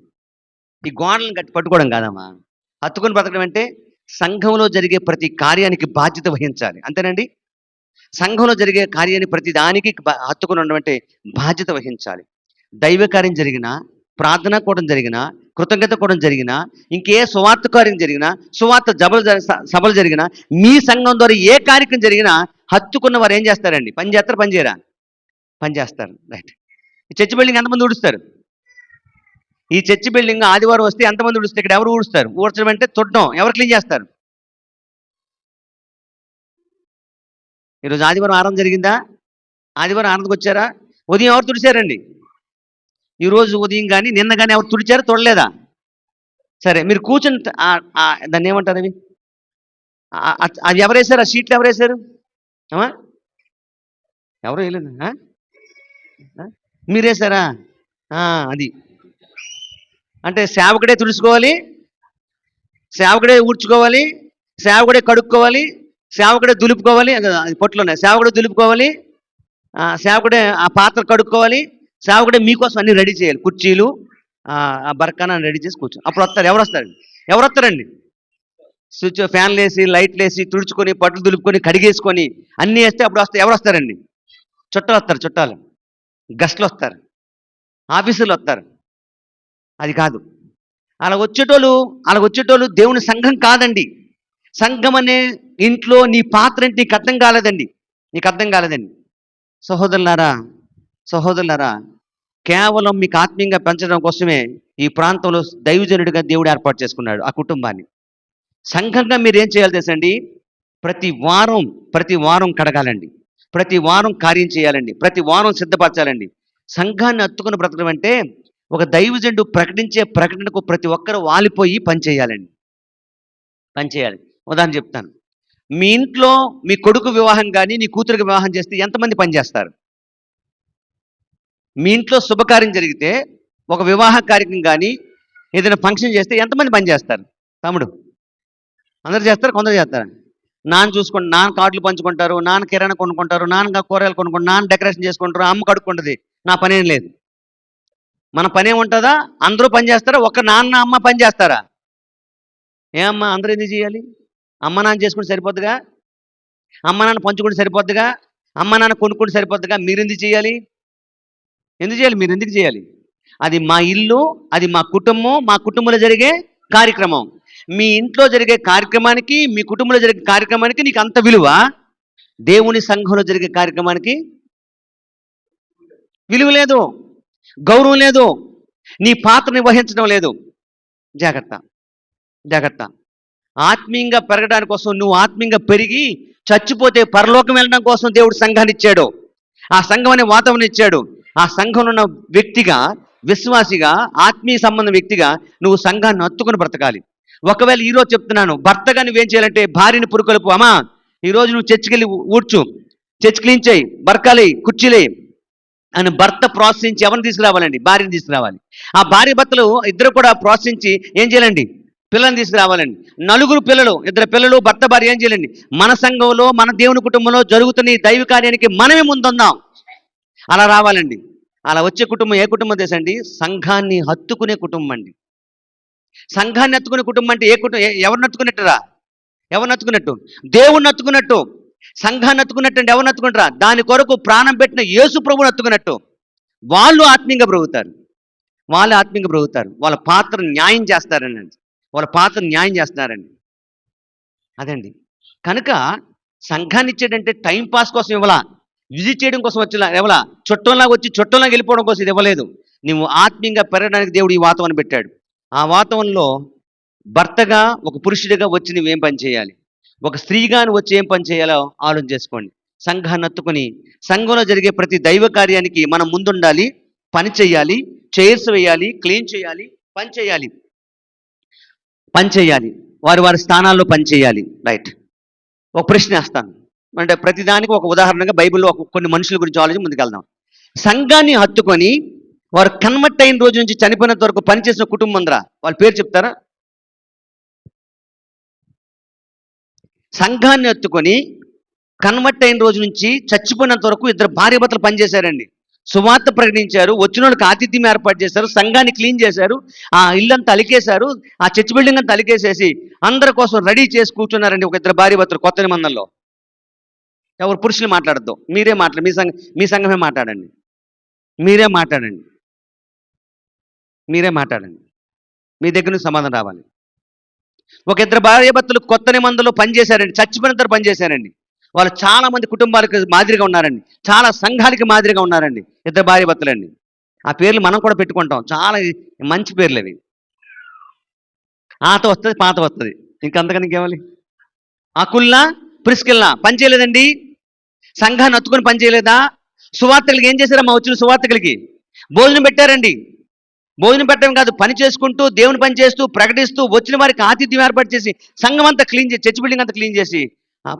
ఈ గోడలను గట్టి పట్టుకోవడం కాదమ్మా. హత్తుకుని బ్రతకడం అంటే సంఘంలో జరిగే ప్రతి కార్యానికి బాధ్యత వహించాలి. అంతేనండి? సంఘంలో జరిగే కార్యాన్ని ప్రతి దానికి హత్తుకుని ఉండడం అంటే బాధ్యత వహించాలి. దైవ కార్యం జరిగినా, ప్రార్థనా కూడం జరిగినా, కృతజ్ఞత కూడం జరిగినా, ఇంకే సువార్త కార్యం జరిగినా, సువార్త సభలు జరిగినా, మీ సంఘం ద్వారా ఏ కార్యక్రమం జరిగినా హత్తుకున్న వారు ఏం చేస్తారండి? పని చేస్తారు, పని చేయరా? పని చేస్తారు. రైట్. ఈ చర్చి బిల్డింగ్ ఎంతమంది ఊడుస్తారు? ఈ చర్చి బిల్డింగ్ ఆదివారం వస్తే ఎంతమంది ఊడుస్తారు? ఇక్కడ ఎవరు ఊడుస్తారు? ఊడ్చడం అంటే తుట్టడం. ఎవరు క్లీన్ చేస్తారు? ఈరోజు ఆదివారం ఆరాధన జరిగిందా? ఆదివారం ఆరాధనకు వచ్చారా? ఉదయం ఎవరు తుడిచారండి? ఈరోజు ఉదయం కానీ నిన్న కానీ ఎవరు తుడిచారా తొడలేదా? సరే, మీరు కూర్చుని దాన్ని ఏమంటారు అవి? అది ఎవరు వేశారు? ఆ షీట్లు ఎవరు వేశారు? ఎవరు వేయలేదు. మీరు వేశారా? అది అంటే సేవకుడే తుడుచుకోవాలి, సేవకుడే ఊడ్చుకోవాలి, సేవకుడే కడుక్కోవాలి, సేవకుడే దులుపుకోవాలి. అది పొట్టులోనే సేవకుడే దులుపుకోవాలి, సేవకుడే ఆ పాత్ర కడుక్కోవాలి, సేవకుడే మీకోసం అన్ని రెడీ చేయాలి. కుర్చీలు, ఆ బరకాన రెడీ చేసి కూర్చొని అప్పుడు వస్తారు. ఎవరు వస్తారండి? ఎవరు వస్తారండి? స్విచ్ ఫ్యాన్లు వేసి లైట్లు వేసి తుడుచుకొని పట్లు దులుపుకొని కడిగేసుకొని అన్నీ వేస్తే అప్పుడు ఎవరు వస్తారండి? చుట్టాలు వస్తారు. చుట్టాలు, గెస్ట్లు వస్తారు, ఆఫీసులు వస్తారు. అది కాదు. అలా వచ్చేటోళ్ళు దేవుని సంఘం కాదండి. సంఘం అనే ఇంట్లో నీ పాత్ర ఏంటి నీకు అర్థం కాలేదండి. సహోదరులారా, కేవలం మీకు ఆత్మీయంగా పెంచడం కోసమే ఈ ప్రాంతంలో దైవజనుడిగా దేవుడు ఏర్పాటు చేసుకున్నాడు ఆ కుటుంబాన్ని. సంఘంగా మీరు ఏం చేయాలి తెలుసండి? ప్రతి వారం కడగాలండి, ప్రతి వారం కార్యం చేయాలండి, ప్రతి వారం సిద్ధపరచాలండి. సంఘాన్ని హత్తుకుని బ్రతకడం అంటే ఒక దైవజనుడు ప్రకటించే ప్రకటనకు ప్రతి ఒక్కరు వాలిపోయి పనిచేయాలండి. ఉదాహరణ చెప్తాను. మీ ఇంట్లో మీ కొడుకు వివాహం కానీ నీ కూతురికి వివాహం చేస్తే ఎంతమంది పనిచేస్తారు? మీ ఇంట్లో శుభకార్యం జరిగితే, ఒక వివాహ కార్యక్రమం కానీ ఏదైనా ఫంక్షన్ చేస్తే ఎంతమంది పనిచేస్తారు? తమ్ముడు, అందరు చేస్తారు, కొందరు చేస్తారు. నాన్న చూసుకుంటారు, నాన్న కార్డులు పంచుకుంటారు, నాన్న కిరాణా కొనుక్కుంటారు, నాన్న కూరగాయలు కొనుక్కుంటారు, నాన్న డెకరేషన్ చేసుకుంటారు, అమ్మ కడుక్కుంటుంది. నా పనేం లేదు. మన పనే ఉంటుందా? అందరూ పని చేస్తారా? ఒక్క నాన్న అమ్మ పని చేస్తారా? ఏమమ్మా అందరూ ఎందుకు చేయాలి? అమ్మ నాన్న చేసుకుంటే సరిపోద్దుగా, అమ్మ నాన్న పంచుకుంటే సరిపోద్దుగా, అమ్మ నాన్న కొనుక్కుంటే సరిపోద్దుగా. మీరు ఎందుకు చేయాలి? మీరు ఎందుకు చేయాలి? అది మా ఇల్లు, అది మా కుటుంబం, మా కుటుంబంలో జరిగే కార్యక్రమం. మీ ఇంట్లో జరిగే కార్యక్రమానికి, మీ కుటుంబంలో జరిగే కార్యక్రమానికి నీకు అంత విలువ, దేవుని సంఘంలో జరిగే కార్యక్రమానికి విలువ లేదు, గౌరవం లేదు, నీ పాత్ర నిర్వహించడం లేదు. జాగ్రత్త. ఆత్మీయంగా పెరగడానికి కోసం, నువ్వు ఆత్మీయంగా పెరిగి చచ్చిపోతే పరలోకం వెళ్ళడం కోసం దేవుడు సంఘాన్ని ఇచ్చాడు. ఆ సంఘం అనే వాతావరణం ఇచ్చాడు. ఆ సంఘంలో ఉన్న వ్యక్తిగా, విశ్వాసిగా, ఆత్మీయ సంబంధం వ్యక్తిగా నువ్వు సంఘాన్ని హత్తుకుని బ్రతకాలి. ఒకవేళ ఈరోజు చెప్తున్నాను, భర్తగా నువ్వేం చేయాలంటే భార్యని పురుకొలుపు. అమ్మా, ఈరోజు నువ్వు చర్చికెళ్ళి ఊడ్చు, చర్చ్ క్లీన్ చేయి, బరకాలి, కుర్చీలే అని భర్త ప్రోత్సహించి ఎవరిని తీసుకురావాలండి? భార్యని తీసుకురావాలి. ఆ భార్య భర్తలు ఇద్దరు కూడా ప్రోత్సహించి ఏం చేయాలండి? పిల్లల్ని తీసుకురావాలండి. 4 పిల్లలు, 2 పిల్లలు, భర్త భార్య ఏం చేయాలండి? మన సంఘంలో, మన దేవుని కుటుంబంలో జరుగుతున్న ఈ దైవ కార్యానికి మనమే ముందుందాం. అలా రావాలండి. అలా వచ్చే కుటుంబం ఏ కుటుంబం తెలుసండి? సంఘాన్ని హత్తుకునే కుటుంబం అండి. సంఘాన్ని హత్తుకునే కుటుంబం అంటే ఎవరిని హత్తుకున్నట్టురా? ఎవరిని హత్తుకున్నట్టు? దేవుణ్ణి హత్తుకున్నట్టు. సంఘాన్ని హత్తుకున్నట్టు అంటే ఎవరిని హత్తుకుంటారా? దాని కొరకు ప్రాణం పెట్టిన యేసు ప్రభువుని హత్తుకున్నట్టు. వాళ్ళు ఆత్మీయంగా బ్రతుకుతారు. వాళ్ళ పాత్ర న్యాయం చేస్తారండి. అదండి. కనుక సంఘాన్ని ఇచ్చేటంటే టైం పాస్ కోసం ఇవ్వలా, విజిట్ చేయడం కోసం ఇవ్వలా, చుట్టంలాగా వచ్చి చుట్టంలాగా వెళ్ళిపోవడం కోసం ఇది ఇవ్వలేదు. నువ్వు ఆత్మీయంగా పెరగడానికి దేవుడు ఈ వాతావరణం పెట్టాడు. ఆ వాతావరణంలో భర్తగా, ఒక పురుషుడిగా వచ్చి నువ్వేం పని చేయాలి, ఒక స్త్రీగా వచ్చి ఏం పని చేయాలో ఆలోచన చేసుకోండి. సంఘాన్ని హత్తుకుని సంఘంలో జరిగే ప్రతి దైవ కార్యానికి మనం ముందుండాలి, పని చేయాలి, చైర్స్ వేయాలి, క్లీన్ చేయాలి, పని చేయాలి, వారి స్థానాల్లో పని చేయాలి. రైట్. ఒక ప్రశ్న వేస్తాను, అంటే ప్రతిదానికి ఒక ఉదాహరణగా బైబిల్లో కొన్ని మనుషుల గురించి ఆలోచించి ముందుకెళ్దాం. సంఘాన్ని హత్తుకొని వారు కన్వర్ట్ అయిన రోజు నుంచి చనిపోయినంత వరకు పనిచేసిన కుటుంబం ఉందిరా, వాళ్ళ పేరు చెప్తారా? సంఘాన్ని హత్తుకొని కన్వర్ట్ అయిన రోజు నుంచి చచ్చిపోయినంత వరకు 2 భార్యాభర్తలు పనిచేశారండి. సువార్త ప్రకటించారు, వచ్చిన వాళ్ళకి ఆతిథ్యం ఏర్పాటు చేశారు, సంఘాన్ని క్లీన్ చేశారు, ఆ ఇల్లంతా అలికేశారు, ఆ చర్చ్ బిల్డింగ్ అంతా అలికేసేసి అందరి కోసం రెడీ చేసి కూర్చున్నారండి ఒక 2 భార్యాభర్తలు కొత్త నిబంధనలో. ఎవరు పురుషులు మాట్లాడద్దు, మీరే మీ సంఘమే మాట్లాడండి. మీరే మాట్లాడండి. మీ దగ్గర నుంచి సమాధానం రావాలి. ఒక 2 భార్యాభర్తలు కొత్త నిబంధనలో పనిచేశారండి, చచ్చిపోయినంత పనిచేశారండి. వాళ్ళు చాలా మంది కుటుంబాలకు మాదిరిగా ఉన్నారండి, చాలా సంఘాలకి మాదిరిగా ఉన్నారండి. 2 భార్యాభర్తలండి. ఆ పేర్లు మనం కూడా పెట్టుకుంటాం, చాలా మంచి పేర్లు అవి. ఆత వస్తుంది, పాత వస్తుంది, ఇంకంతకని ఇంకేవాలి. అకుల్లా, ప్రిస్కిల్లా పని చేయలేదండి, సంఘాన్ని హత్తుకొని పని చేయలేదా? సువార్తలకి ఏం చేశారమ్మా? వచ్చిన సువార్తకులకి భోజనం పెట్టారండి. భోజనం పెట్టడం కాదు, పని చేసుకుంటూ దేవుని పని చేస్తూ ప్రకటిస్తూ వచ్చిన వారికి ఆతిథ్యం ఏర్పాటు చేసి సంఘం అంతా క్లీన్ చేసి, చర్చ్ బిల్డింగ్ అంతా క్లీన్ చేసి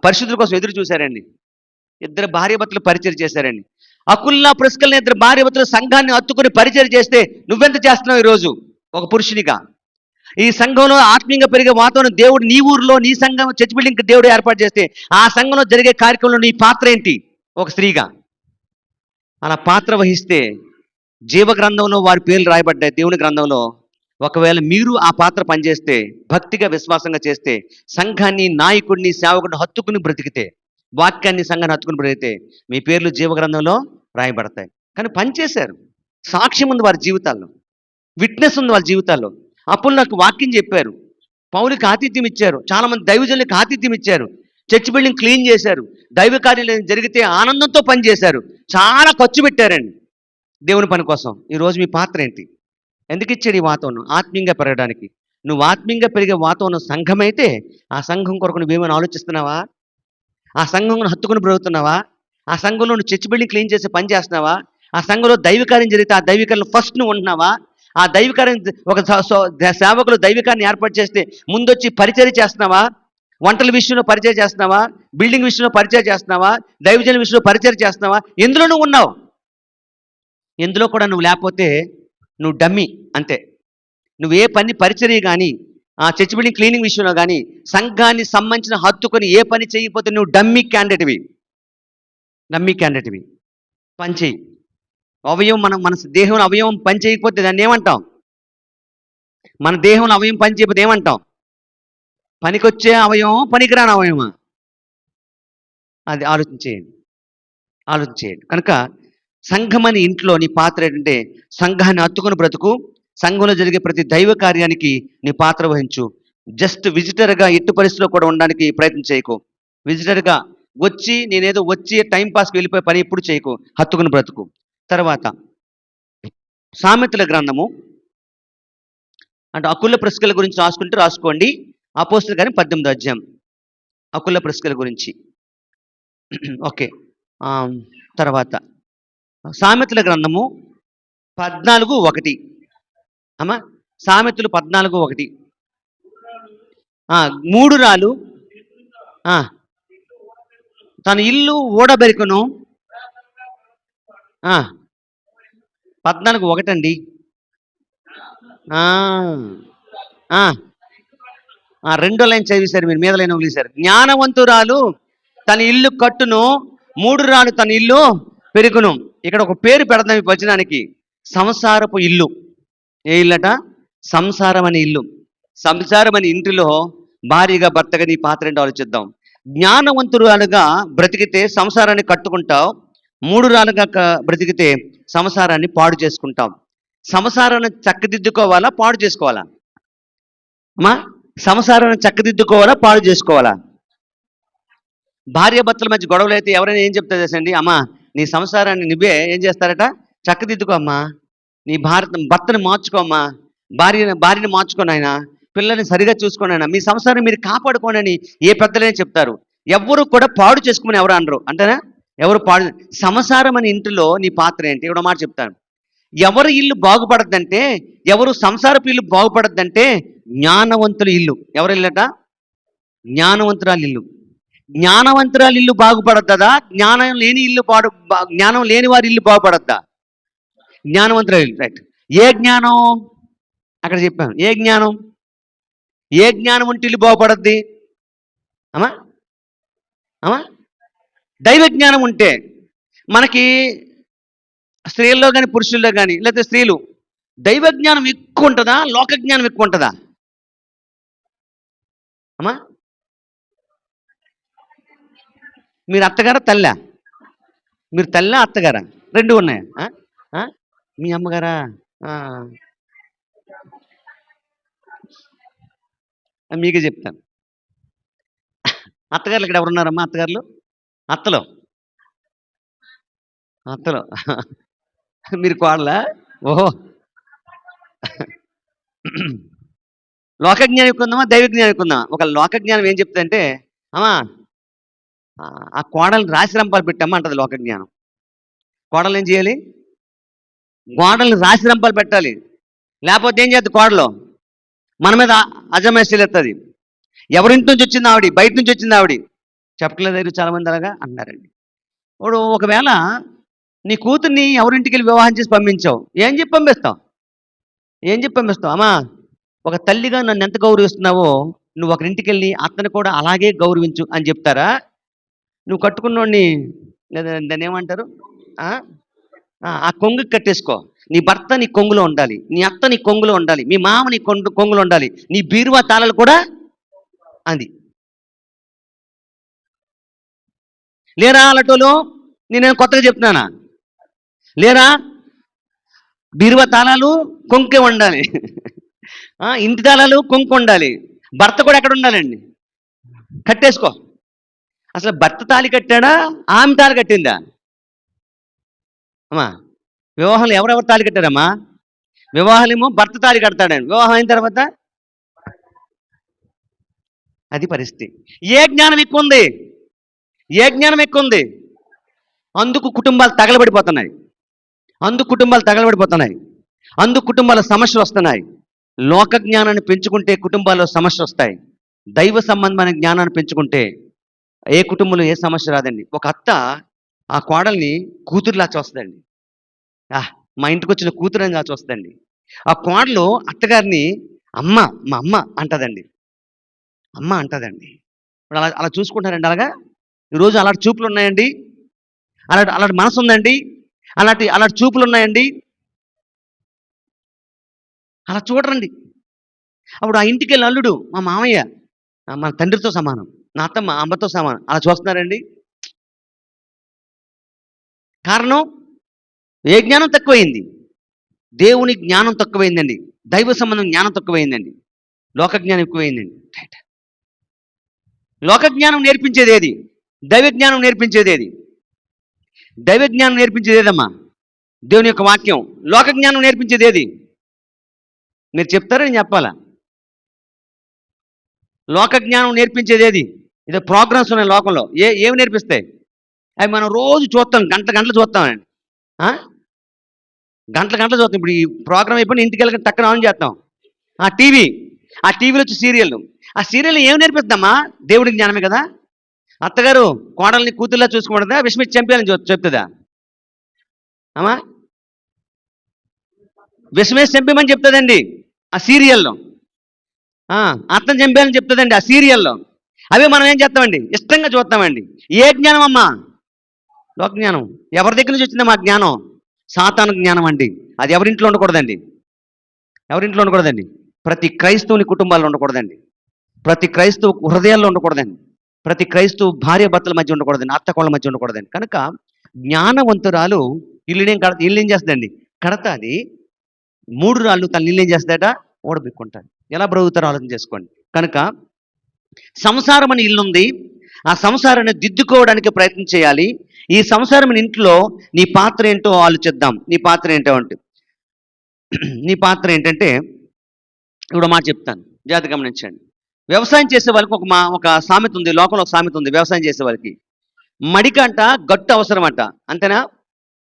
పరిశుద్ధుల కోసం ఎదురు చూశారండి. ఇద్దరు భార్యాభర్తలు పరిచయం చేశారండి. అకుల్లా ప్రిస్కిల్లా ఇద్దరు భార్యాభర్తలు సంఘాన్ని హత్తుకుని పరిచయం చేస్తే నువ్వెంత చేస్తున్నావు ఈరోజు ఒక పురుషునిగా? ఈ సంఘంలో ఆత్మీయంగా పెరిగే వాతావరణం దేవుడు నీ ఊరిలో నీ సంఘం చర్చ్ బిల్డింగ్ దేవుడు ఏర్పాటు చేస్తే ఆ సంఘంలో జరిగే కార్యక్రమంలో నీ పాత్ర ఏంటి? ఒక స్త్రీగా అలా పాత్ర వహిస్తే జీవ గ్రంథంలో వారి పేర్లు రాయబడ్డాయి దేవుని గ్రంథంలో. ఒకవేళ మీరు ఆ పాత్ర పనిచేస్తే, భక్తిగా విశ్వాసంగా చేస్తే, సంఘాన్ని నాయకుడిని సేవకుడిని హత్తుకుని బ్రతికితే, వాక్యాన్ని సంఘాన్ని హత్తుకుని బ్రతికితే మీ పేర్లు జీవ గ్రంథంలో రాయబడతాయి. కానీ పనిచేశారు, సాక్ష్యం ఉంది వారి జీవితాల్లో, విట్నెస్ ఉంది వాళ్ళ జీవితాల్లో. అప్పుడు నాకు వాక్యం చెప్పారు, పౌలుకి ఆతిథ్యం ఇచ్చారు, చాలామంది దైవజనులకు ఆతిథ్యం ఇచ్చారు, చర్చ్ బిల్డింగ్ క్లీన్ చేశారు, దైవ కార్యాలు జరిగితే ఆనందంతో పనిచేశారు, చాలా ఖర్చు పెట్టారండి దేవుని పని కోసం. ఈరోజు మీ పాత్ర ఏంటి? ఎందుకు ఇచ్చాడు ఈ వాతావరణం? ఆత్మీయంగా పెరగడానికి. నువ్వు ఆత్మీయంగా పెరిగే వాతావరణం సంఘం అయితే ఆ సంఘం కొరకు నువ్వేమైనా ఆలోచిస్తున్నావా? ఆ సంఘంలో హత్తుకుని బ్రతుకుతున్నావా? ఆ సంఘంలో నువ్వు చర్చ్ బిల్డింగ్ క్లీన్ చేసి పని చేస్తున్నావా? ఆ సంఘంలో దైవకార్యం జరిగితే ఆ దైవకార్యం ఫస్ట్ నువ్వు ఉంటున్నావా? ఆ దైవకార్యం ఒక సేవకులు దైవకార్యాన్ని ఏర్పాటు చేస్తే ముందొచ్చి పరిచర్య చేస్తున్నావా? వంటల విషయంలో పరిచయం చేస్తున్నావా? బిల్డింగ్ విషయంలో పరిచయం చేస్తున్నావా? దైవజన విషయంలో పరిచయం చేస్తున్నావా? ఎందులో నువ్వు ఉన్నావు? ఎందులో కూడా నువ్వు లేకపోతే నువ్వు డమ్మి అంతే. నువ్వు ఏ పని పరిచర్య కానీ ఆ చర్చ్ బిల్డింగ్ క్లీనింగ్ విషయంలో కానీ సంఘాన్ని సంబంధించిన హత్తుకొని ఏ పని చేయకపోతే నువ్వు డమ్మీ క్యాండిడేట్వి. డమ్మీ క్యాండిడేట్వి. పని చేయి. అవయవం మన దేహంలో అవయవం పని చేయకపోతే దాన్ని ఏమంటాం? మన దేహంలో అవయవం పని చేయకపోతే ఏమంటాం? పనికొచ్చే అవయవం, పనికిరాని అవయవమా? అది ఆలోచించేయండి. కనుక సంఘం అనే ఇంట్లో నీ పాత్ర ఏంటంటే సంఘాన్ని హత్తుకుని బ్రతుకు, సంఘంలో జరిగే ప్రతి దైవ కార్యానికి నీ పాత్ర వహించు. జస్ట్ విజిటర్గా ఎట్టి పరిస్థితిలో కూడా ఉండడానికి ప్రయత్నం చేయకు. విజిటర్గా వచ్చి నేనేదో వచ్చి టైం పాస్కి వెళ్ళిపోయే పని ఎప్పుడు చేయకు, హత్తుకుని బ్రతుకు. తర్వాత సామెతల గ్రంథము అంటే అకుల ప్రిస్కిల్ల గురించి రాసుకుంటే రాసుకోండి. అపోస్తలుల కార్యం 18వ అధ్యాయం అకుల ప్రిస్కిల్ల గురించి. ఓకే. తర్వాత సామెతల గ్రంథము 14:1 అమ్మా. సామెతలు 14:1 మూడు రాలు తన ఇల్లు ఊడబెరుకును. 14:1 అండి. రెండో లైన్ చదివేశారు మీరు, మీద లైన్ వదిలేశారు. జ్ఞానవంతురాలు తన ఇల్లు కట్టును, మూడు రాలు తన ఇల్లు పెరుగును. ఇక్కడ ఒక పేరు పెడదాం ఈ వచనానికి, సంసారపు ఇల్లు. ఏ ఇల్లట? సంసారం అనే ఇల్లు. సంసారం అనే ఇంటిలో భార్యగా భర్తగా నీ పాత్ర ఏంటో ఆలోచిద్దాం. జ్ఞానవంతురాలుగా బ్రతికితే సంసారాన్ని కట్టుకుంటావు, మూడు రాలుగా బ్రతికితే సంసారాన్ని పాడు చేసుకుంటాం. సంసారాన్ని చక్కదిద్దుకోవాలా, పాడు చేసుకోవాలా అమ్మా? సంసారాన్ని చక్కదిద్దుకోవాలా, పాడు చేసుకోవాలా? భార్యాభర్తల మధ్య గొడవలు అయితే ఎవరైనా ఏం చెప్తారు చేసండి, అమ్మా నీ సంసారాన్ని నువ్వే ఏం చేస్తారట? చక్కదిద్దుకో అమ్మా, నీ భర్తని మార్చుకోమ్మా, భార్యని మార్చుకోను ఆయన, పిల్లల్ని సరిగా చూసుకోండి ఆయన, మీ సంసారం మీరు కాపాడుకోండి అని ఏ పెద్దలైనా చెప్తారు. ఎవరు కూడా పాడు చేసుకోమని ఎవరు అనరు అంటేనా? ఎవరు పాడు. సంసారం అనే ఇంటిలో నీ పాత్ర ఏంటి? ఇక్కడ మాట చెప్తాను. ఎవరి ఇల్లు బాగుపడద్దంటే, ఎవరు సంసారపు ఇల్లు బాగుపడద్దంటే జ్ఞానవంతుల ఇల్లు. ఎవరి ఇల్లట? జ్ఞానవంతురాలు ఇల్లు. జ్ఞానవంతురాలు ఇల్లు బాగుపడద్దా? జ్ఞానం లేని వారి ఇల్లు బాగుపడద్దా? జ్ఞానవంతురాలు ఇల్లు. రైట్. ఏ జ్ఞానం? అక్కడ చెప్పాను. ఏ జ్ఞానం? ఏ జ్ఞానం ఉంటే ఇల్లు బాగుపడద్ది అమ్మా? దైవ జ్ఞానం ఉంటే. మనకి స్త్రీల్లో కానీ పురుషుల్లో కానీ, లేకపోతే స్త్రీలు దైవ జ్ఞానం ఎక్కువ ఉంటుందా, లోక జ్ఞానం ఎక్కువ ఉంటుందా అమ్మా? మీరు అత్తగారా తల్లా? మీరు తల్లా అత్తగారా? రెండు ఉన్నాయా? మీ అమ్మగారా? మీకే చెప్తాను. అత్తగారులు ఇక్కడ ఎవరున్నారమ్మా? అత్తగారులు, అత్తలు మీరు కోడలా? ఓహో. లోకజ్ఞానం ఎక్కువ ఉందమ్మా, దైవ జ్ఞానం ఎక్కువ ఉందా? ఒక లోకజ్ఞానం ఏం చెప్తుందంటే, అమ్మా ఆ కోడల్ని రాసి రంపాలు పెట్టామా అంటది లోక జ్ఞానం. కోడలు ఏం చేయాలి? కోడల్ని రాసి రంపాలు పెట్టాలి. లేకపోతే ఏం చేద్ది కోడలు? మన మీద అజమాయిషీలు ఎత్తది. ఎవరింటి నుంచి వచ్చింది ఆవిడ? బయట నుంచి వచ్చింది ఆవిడ. చెప్పట్లేదు చాలా మంది అలాగా అన్నారండి. ఇప్పుడు ఒకవేళ నీ కూతుర్ని ఎవరింటికి వెళ్ళి వివాహం చేసి పంపించావు, ఏం చెప్పి పంపిస్తావు? ఏం చెప్పి పంపిస్తావు? అమ్మా, ఒక తల్లిగా నన్ను ఎంత గౌరవిస్తున్నావో నువ్వు ఒకరింటికి వెళ్ళి అతను కూడా అలాగే గౌరవించు అని చెప్తారా? నువ్వు కట్టుకున్నోడిని లేదా దాన్ని ఏమంటారు, ఆ ఆ కొంగుకి కట్టేసుకో. నీ భర్త నీ కొంగులో ఉండాలి, నీ అత్త నీ కొంగులో ఉండాలి, మీ మామ నీ కొంగులో ఉండాలి, నీ బీరువా తాళాలు కూడా అది. లేరా అలాటోలు? నేను కొత్తగా చెప్తున్నానా? లేరా? బీరువా తాళాలు కొంకే ఉండాలి. ఇంటి తాళాలు కొంకు ఉండాలి. భర్త కూడా ఎక్కడ ఉండాలండి? కట్టేసుకో. అసలు భర్త తాళి కట్టాడా, ఆమె తాళి కట్టిందా? అమ్మా, వివాహంలో ఎవరెవరు తాళి కట్టారమ్మా? వివాహాలేమో భర్త తాళి కడతాడండి, వివాహం అయిన తర్వాత అది పరిస్థితి. ఏ జ్ఞానం ఎక్కువ ఉంది? ఏ జ్ఞానం ఎక్కువ ఉంది? అందుకు కుటుంబాలు తగలబడిపోతున్నాయి. అందుకు కుటుంబాలు తగలబడిపోతున్నాయి. అందుకు కుటుంబాల సమస్యలు వస్తున్నాయి. లోక జ్ఞానాన్ని పెంచుకుంటే కుటుంబాల్లో సమస్యలు వస్తాయి. దైవ సంబంధమైన జ్ఞానాన్ని పెంచుకుంటే ఏ కుటుంబంలో ఏ సమస్య రాదండి. ఒక అత్త ఆ కోడల్ని కూతురులా చూస్తుందండి. మా ఇంటికి వచ్చిన కూతురు అని చూస్తుందండి. ఆ కోడలు అత్తగారిని అమ్మ, మా అమ్మ అంటదండి. అమ్మ అంటదండి. ఇప్పుడు అలా అలా చూసుకుంటారండి. అలాగా ఈరోజు అలాంటి చూపులు ఉన్నాయండి. అలాంటి అలాంటి మనసు ఉందండి. అలాంటి చూపులు ఉన్నాయండి. అలా చూడరండి. అప్పుడు ఆ ఇంటికి వెళ్ళి అల్లుడు మా మామయ్య మన తండ్రితో సమానం, నా అత్త మా అమ్మతో సమానం అలా చూస్తున్నారండి. కారణం ఏ జ్ఞానం తక్కువైంది? దేవుని జ్ఞానం తక్కువైందండి. దైవ సంబంధం జ్ఞానం తక్కువైందండి. లోక జ్ఞానం ఎక్కువైందండి. లోక జ్ఞానం నేర్పించేది ఏది? దైవ జ్ఞానం నేర్పించేది ఏది? దైవ జ్ఞానం నేర్పించేది ఏదమ్మా? దేవుని యొక్క వాక్యం. లోక జ్ఞానం నేర్పించేది ఏది? మీరు చెప్తారా, నేను చెప్పాలా? లోక జ్ఞానం నేర్పించేది ఏది? ఇదే ప్రోగ్రామ్స్ ఉన్నాయి లోకంలో. ఏమి నేర్పిస్తాయి? అవి మనం రోజు చూస్తాం, గంటలు చూస్తామండి. గంటలు చూస్తాం. ఇప్పుడు ఈ ప్రోగ్రామ్ అయిపోయి ఇంటికి వెళ్ళి టక్కన ఆన్ చేస్తాం ఆ టీవీలో వచ్చి సీరియల్. ఆ సీరియల్ ఏమి నేర్పిస్తామా? దేవుడి జ్ఞానమే కదా. అత్తగారు కోడల్ని కూతుర్లా చూసుకోకూడదా, విషమిచ్చి చంపేయాలని చెప్తుందా అమ్మా? విషమేసి చంపేమని చెప్తుందండి ఆ సీరియల్లో. అత్తని చంపేయాలని చెప్తుందండి ఆ సీరియల్లో. అవే మనం ఏం చేస్తామండి? ఇష్టంగా చూస్తామండి. ఏ జ్ఞానం అమ్మా? లోక జ్ఞానం. ఎవరి దగ్గర నుంచి వచ్చిందా మా జ్ఞానం? సాతాను జ్ఞానం అండి. అది ఎవరింట్లో ఉండకూడదండి. ఎవరింట్లో ఉండకూడదండి? ప్రతి క్రైస్తవుని కుటుంబాల్లో ఉండకూడదండి. ప్రతి క్రైస్తవు హృదయాల్లో ఉండకూడదండి. ప్రతి క్రైస్తవు భార్య భర్తల మధ్య ఉండకూడదండి. అత్త కోళ్ళ మధ్య ఉండకూడదండి. కనుక జ్ఞానవంతురాలు ఇల్లు ఏం చేస్తుందండి? కడతాది. 3 రాళ్ళు తన ఇల్లు ఏం చేస్తాడట? ఓడబెక్కుంటాడు. ఎలా బ్రతుకుతారో ఆలోచన చేసుకోండి. కనుక సంసారం అని ఇల్లుంది. ఆ సంసారాన్ని దిద్దుకోవడానికి ప్రయత్నం చేయాలి. ఈ సంసారం ఇంట్లో నీ పాత్ర ఏంటో ఆలోచిద్దాం. నీ పాత్ర ఏంటో అంటే నీ పాత్ర ఏంటంటే ఇప్పుడు మాట చెప్తాను, జాగ్రత్త గమనించండి. వ్యవసాయం చేసే వాళ్ళకి ఒక సామెత ఉంది. లోకంలో ఒక సామెత ఉంది. వ్యవసాయం చేసే వాళ్ళకి మడికంట గట్టు అవసరం అంట. అంతేనా?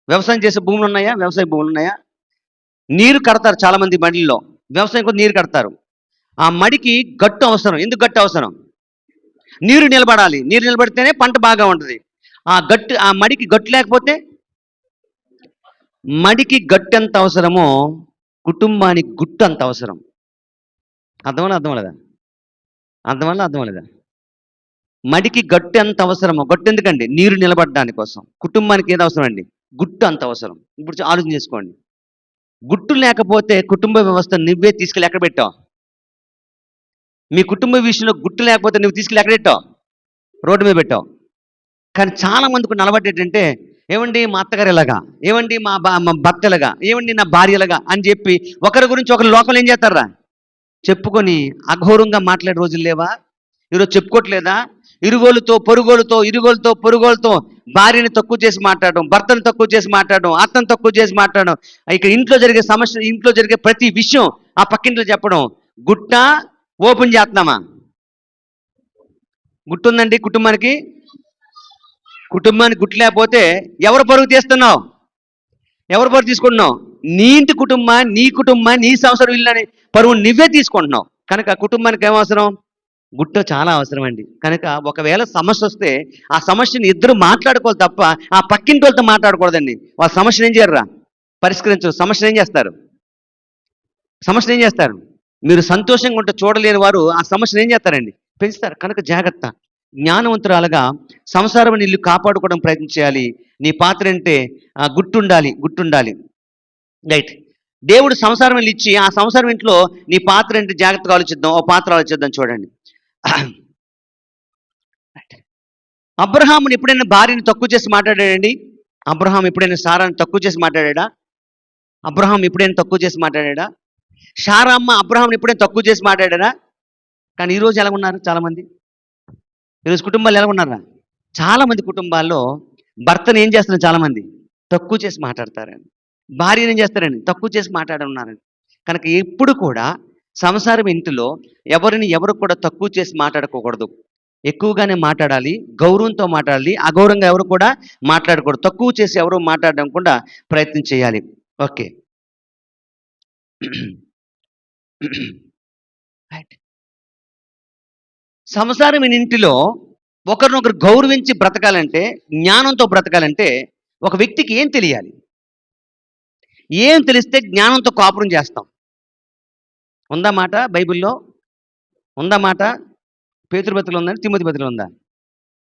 వ్యవసాయం చేసే భూములు ఉన్నాయా? వ్యవసాయ భూములు ఉన్నాయా? నీరు కడతారు చాలా మంది మడిల్లో. వ్యవసాయం కూడా నీరు కడతారు. ఆ మడికి గట్టు అవసరం. ఎందుకు గట్టు అవసరం? నీరు నిలబడాలి. నీరు నిలబడితేనే పంట బాగా ఉంటుంది. ఆ మడికి గట్టు లేకపోతే, మడికి గట్టు ఎంత అవసరమో కుటుంబానికి గుట్టు అంత అవసరం. అర్థమలేదా? మడికి గట్టు ఎంత అవసరమో, గట్టు ఎందుకండి? నీరు నిలబడడానికి కోసం. కుటుంబానికి ఏది అవసరం అండి? గుట్టు అంత అవసరం. ఇప్పుడు ఆలోచన చేసుకోండి. గుట్టు లేకపోతే కుటుంబ వ్యవస్థ నువ్వే తీసుకెళ్ళి ఎక్కడ పెట్టావు? మీ కుటుంబ విషయంలో గుట్టు లేకపోతే నువ్వు తీసుకెళ్ళి ఎక్కడ పెట్టావు? రోడ్డు మీద పెట్టావు. కానీ చాలా మందికి అలవాటు ఏంటంటే, ఏమండి మా అత్తగారు ఎలాగా, ఏమండి మా భర్త ఎలాగా, ఏమండి నా భార్య ఎలాగా అని చెప్పి ఒకరి గురించి ఒకరు లోకంలో ఏం చేస్తారా? చెప్పుకొని అఘోరంగా మాట్లాడే రోజులు లేవా? ఈరోజు చెప్పుకోవట్లేదా? ఇరుగోలతో పొరుగోలతో భార్యని తక్కువ చేసి మాట్లాడడం, భర్తను తక్కువ చేసి మాట్లాడడం, అత్తను తక్కువ చేసి మాట్లాడడం, ఇక ఇంట్లో జరిగే సమస్య, ఇంట్లో జరిగే ప్రతి విషయం ఆ పక్కింట్లో చెప్పడం. గుట్ట ఓపెన్ చేస్తున్నామా? గుట్టుందండి కుటుంబానికి? కుటుంబానికి గుట్టు లేకపోతే ఎవరు పరుగు తీస్తున్నావు? ఎవరు పరుగు తీసుకుంటున్నావు? నీ ఇంటి నీ నీ సంవత్సరం ఇల్లని పరువు నువ్వే తీసుకుంటున్నావు. కనుక కుటుంబానికి ఏమవసరం? గుట్ట చాలా అవసరం అండి. కనుక ఒకవేళ సమస్య వస్తే ఆ సమస్యని ఇద్దరు మాట్లాడుకోవాలి తప్ప ఆ పక్కింటి వాళ్ళతో మాట్లాడకూడదండి. వాళ్ళ సమస్యను ఏం చేయరురా? పరిష్కరించరు. సమస్యను ఏం చేస్తారు? సమస్యను ఏం చేస్తారు? మీరు సంతోషంగా ఉంటే చూడలేని వారు ఆ సమస్యను ఏం చేస్తారండి? పెంచుతారు. కనుక జాగ్రత్త. జ్ఞానవంతురాలుగా సంసారం ఇల్లు కాపాడుకోవడం ప్రయత్నం చేయాలి. నీ పాత్ర అంటే గుట్టుండాలి. రైట్. దేవుడు సంసారం ఇల్లు ఇచ్చి ఆ సంసారం ఇంట్లో నీ పాత్ర అంటే జాగ్రత్తగా ఆలోచిద్దాం. ఓ పాత్ర ఆలోచిద్దాం చూడండి. అబ్రహాముని ఎప్పుడైనా భార్యను తక్కువ చేసి మాట్లాడాడండి? అబ్రహాం ఎప్పుడైనా సారాన్ని తక్కువ చేసి మాట్లాడా? అబ్రహాం ఎప్పుడైనా తక్కువ చేసి మాట్లాడా? సారమ్మ అబ్రహాంని ఎప్పుడైనా తక్కువ చేసి మాట్లాడారా? కానీ ఈరోజు ఎలా ఉన్నారు చాలామంది? ఈరోజు కుటుంబాలు ఎలా ఉన్నారా? చాలామంది కుటుంబాల్లో భర్తను ఏం చేస్తున్నారు? చాలామంది తక్కువ చేసి మాట్లాడతారండి. భార్యను ఏం చేస్తారండి? తక్కువ చేసి మాట్లాడున్నారండి. కనుక ఎప్పుడు కూడా సంసారం ఇంటిలో ఎవరు కూడా తక్కువ చేసి మాట్లాడుకోకూడదు. ఎక్కువగానే మాట్లాడాలి, గౌరవంతో మాట్లాడాలి. అగౌరవంగా ఎవరు కూడా మాట్లాడకూడదు. తక్కువ చేసి ఎవరు మాట్లాడడం కూడా ప్రయత్నం చేయాలి. ఓకే. సంసారం ఇంటిలో ఒకరినొకరు గౌరవించి బ్రతకాలంటే, జ్ఞానంతో బ్రతకాలంటే ఒక వ్యక్తికి ఏం తెలియాలి? ఏం తెలిస్తే జ్ఞానంతో కాపురం చేస్తాం? ఉందా మాట బైబిల్లో? ఉందా మాట? పేతురు పత్రికలో ఉందా? తిమోతి పత్రికలో ఉందా?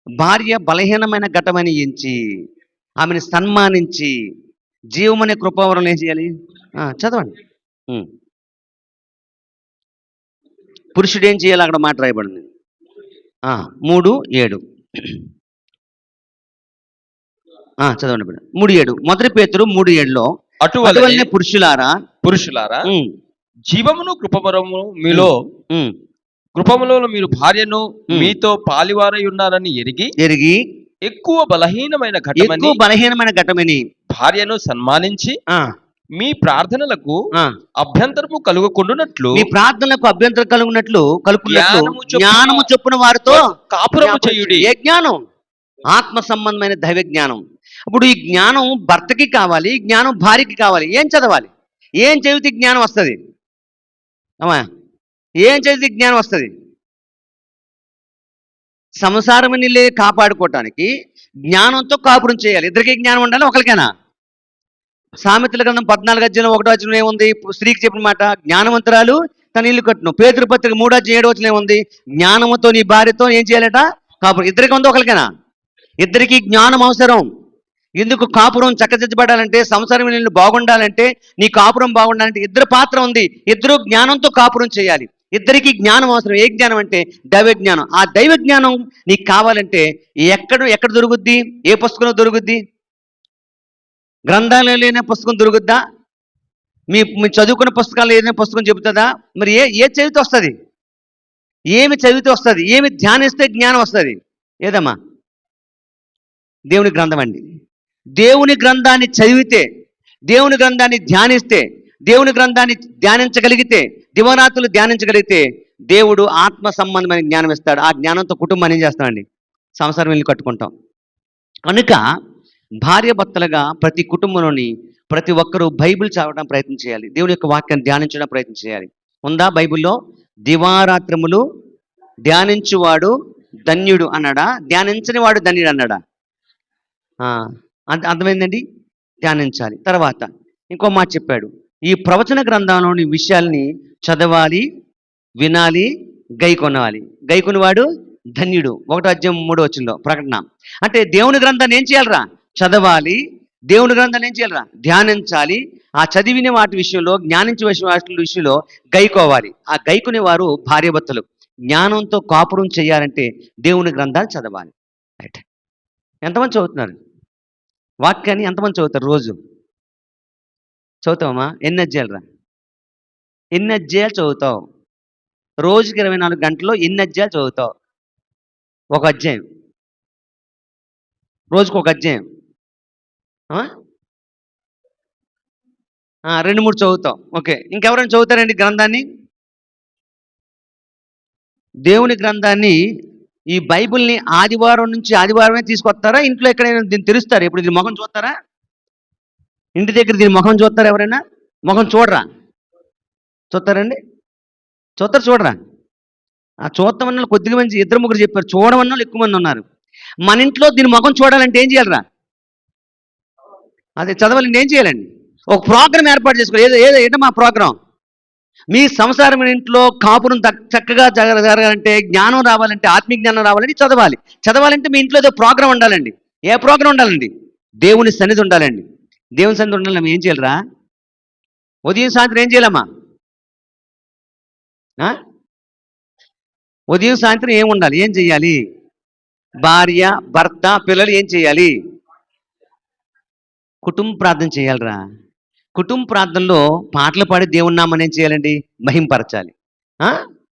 భార్య బలహీనమైన ఘటమని ఎంచి ఆమెను సన్మానించి జీవమనే కృపావరం ఏం చేయాలి? చదవండి. పురుషుడు ఏం చేయాలి? అక్కడ మాట రాయబడింది. 3:7 చదవండి. 3:7 మొదటి పేతురు 3:7లో అటువలనే పురుషులారా జీవమును కృపవరము మీలో కృపములో మీరు భార్యను మీతో పాలివారై ఉన్నారని ఎరిగి ఎక్కువ బలహీనమైన ఘటమని భార్యను సన్మానించి మీ ప్రార్థనలకు అభ్యంతరము కలుగుకుండునట్లు జ్ఞానము చొప్పున వారితో కాపురము చేయుడి. ఏ జ్ఞానం? ఆత్మ సంబంధమైన దైవ జ్ఞానం. ఇప్పుడు ఈ జ్ఞానం భర్తకి కావాలి, జ్ఞానం భార్యకి కావాలి. ఏం చదవాలి? ఏం చదివితే జ్ఞానం వస్తుంది? అమ్మా, ఏం చదివితే జ్ఞానం వస్తుంది? సంసారమని కాపాడుకోవటానికి జ్ఞానంతో కాపురం చేయాలి. ఇద్దరికి జ్ఞానం ఉండాలి, ఒకరికైనా? సామెతల గ్రంథం 14:1 ఏముంది? స్త్రీకి చెప్పిన మాట, జ్ఞానవంతురాలు తన ఇల్లు కట్టును. పేతురు పత్రిక 3:7 ఏముంది? జ్ఞానముతో నీ భార్యతో ఏం చేయాలట? కాపురం. ఇద్దరికి ఉంది, ఒకరికైనా? ఇద్దరికి జ్ఞానం అవసరం. ఎందుకు? కాపురం చక్కదిద్దబడాలంటే, సంసారం ఇల్లు బాగుండాలంటే, నీ కాపురం బాగుండాలంటే ఇద్దరు పాత్ర ఉంది. ఇద్దరు జ్ఞానంతో కాపురం చేయాలి. ఇద్దరికి జ్ఞానం అవసరం. ఏ జ్ఞానం అంటే దైవ జ్ఞానం. ఆ దైవ జ్ఞానం నీకు కావాలంటే ఎక్కడ దొరుకుద్ది? ఏ పుస్తకంలో దొరుకుద్ది? గ్రంథాలలో లేని పుస్తకం దొరుకుద్దా? మీ చదువుకున్న పుస్తకాలు ఏదైనా పుస్తకం చెబుతుందా? మరి ఏ చదివితే వస్తుంది? ఏమి చదివితే వస్తుంది? ఏమి ధ్యానిస్తే జ్ఞానం వస్తుంది? ఏదమ్మా? దేవుని గ్రంథం అండి. దేవుని గ్రంథాన్ని చదివితే, దేవుని గ్రంథాన్ని ధ్యానిస్తే, దేవుని గ్రంథాన్ని ధ్యానించగలిగితే, దివరాత్రులు ధ్యానించగలిగితే దేవుడు ఆత్మ సంబంధమైన జ్ఞానం ఇస్తాడు. ఆ జ్ఞానంతో కుటుంబాన్ని ఏం చేస్తామండి? సంసారం ఇల్లు కట్టుకుంటాం. కనుక భార్య భర్తలుగా ప్రతి కుటుంబంలోని ప్రతి ఒక్కరూ బైబిల్ చదవడం ప్రయత్నం చేయాలి. దేవుని యొక్క వాక్యాన్ని ధ్యానించడం ప్రయత్నం చేయాలి. ఉందా బైబిల్లో? దివారాత్రములు ధ్యానించువాడు ధన్యుడు అన్నాడా? ధ్యానించని వాడు ధన్యుడు అన్నాడా? అర్థమైందండి. ధ్యానించాలి. తర్వాత ఇంకో మాట చెప్పాడు, ఈ ప్రవచన గ్రంథంలోని విషయాల్ని చదవాలి, వినాలి, గైకొనాలి. గైకొనివాడు ధన్యుడు. 1:3 ప్రకటన. అంటే దేవుని గ్రంథాన్ని ఏం చేయాలరా? చదవాలి. దేవుని గ్రంథాన్ని ఏం చేయాలరా? ధ్యానించాలి. ఆ చదివిన వాటి విషయంలో, జ్ఞానించే వాటి విషయంలో గైకోవాలి. ఆ గైకునే వారు భార్యాభర్తలు. జ్ఞానంతో కాపురం చేయాలంటే దేవుని గ్రంథాలు చదవాలి. రైట్. ఎంతమంది చదువుతున్నారు వాక్యాన్ని? ఎంతమంది చదువుతారు రోజు? చదువుతావమ్మా? ఎన్ని అధ్యాయాలు చదువుతావు? రోజుకి 24 గంటల్లో ఎన్ని అధ్యాయాలు చదువుతావు? ఒక అధ్యాయం. రోజుకు ఒక అధ్యాయం. 2-3 చదువుతావు. ఓకే. ఇంకెవరైనా చదువుతారండి గ్రంథాన్ని? దేవుని గ్రంథాన్ని ఈ బైబిల్ని ఆదివారం నుంచి ఆదివారమే తీసుకొస్తారా, ఇంట్లో ఎక్కడైనా దీన్ని తెరుస్తారు? ఇప్పుడు దీని ముఖం చూస్తారా? ఇంటి దగ్గర దీని ముఖం చూస్తారా? ఎవరైనా ముఖం చూడరా? చూస్తారండి? చూడరా? ఆ చూస్తామన్న వాళ్ళు కొద్దిగా మంది, ఇద్దరు ముగ్గురు చెప్పారు. చూడమన్న వాళ్ళు ఎక్కువ మంది ఉన్నారు. మన ఇంట్లో దీని ముఖం చూడాలంటే ఏం చేయాలరా? అదే చదవాలంటే ఏం చేయాలండి? ఒక ప్రోగ్రాం ఏర్పాటు చేసుకోవాలి. ఏంటో మా ప్రోగ్రాం, మీ సంసారం ఇంట్లో కాపురం చక్కగా జరగాలంటే, జ్ఞానం రావాలంటే, ఆత్మీయ జ్ఞానం రావాలంటే చదవాలంటే మీ ఇంట్లో ఏదో ప్రోగ్రాం ఉండాలండి. ఏ ప్రోగ్రాం ఉండాలండి? దేవుని సన్నిధి ఉండాలండి. దేవుని సన్నిధి ఉండాలి. ఏం చేయాలరా? ఉదయం సాయంత్రం ఏం చేయాలమ్మా? ఉదయం సాయంత్రం ఏం ఉండాలి? ఏం చెయ్యాలి? భార్య, భర్త, పిల్లలు ఏం చేయాలి? కుటుంబ ప్రార్థన చేయాలిరా. కుటుంబ ప్రార్థనలో పాటలు పాడి దేవుని నామని ఏం చేయాలండి? మహింపరచాలి.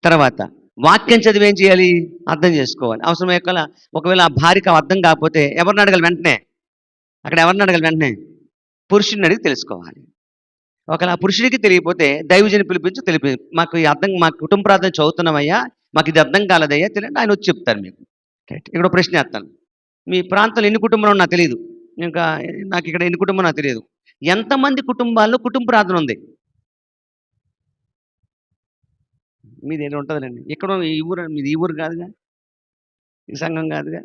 తర్వాత వాక్యం చదివి ఏం చేయాలి? అర్థం చేసుకోవాలి. అవసరమే ఒకవేళ ఆ భార్యకు అర్థం కాకపోతే ఎవరిని అడగాలి వెంటనే? అక్కడ ఎవరిని అడగాలి వెంటనే? పురుషుడిని అడిగి తెలుసుకోవాలి. ఒకవేళ ఆ పురుషుడికి తెలియకపోతే దైవజని పిలిపించి మాకు ఈ అర్థం, మా కుటుంబ ప్రార్థన చదువుతున్నామయ్యా, మాకు ఇది అర్థం కాలేదయ్యా తెలియదు, ఆయన వచ్చి చెప్తారు మీకు. ఇక్కడ ప్రశ్న వేస్తాను. మీ ప్రాంతంలో ఎన్ని కుటుంబాలు నాకు తెలియదు, ఇంకా నాకు ఇక్కడ ఎన్ని కుటుంబం నాకు తెలియదు. ఎంతమంది కుటుంబాల్లో కుటుంబ ప్రార్థన ఉంది? మీది ఏదో ఉంటుందండి. ఇక్కడ ఈ ఊరు, మీది ఈ ఊరు కాదుగా, ఈ సంఘం కాదుగా.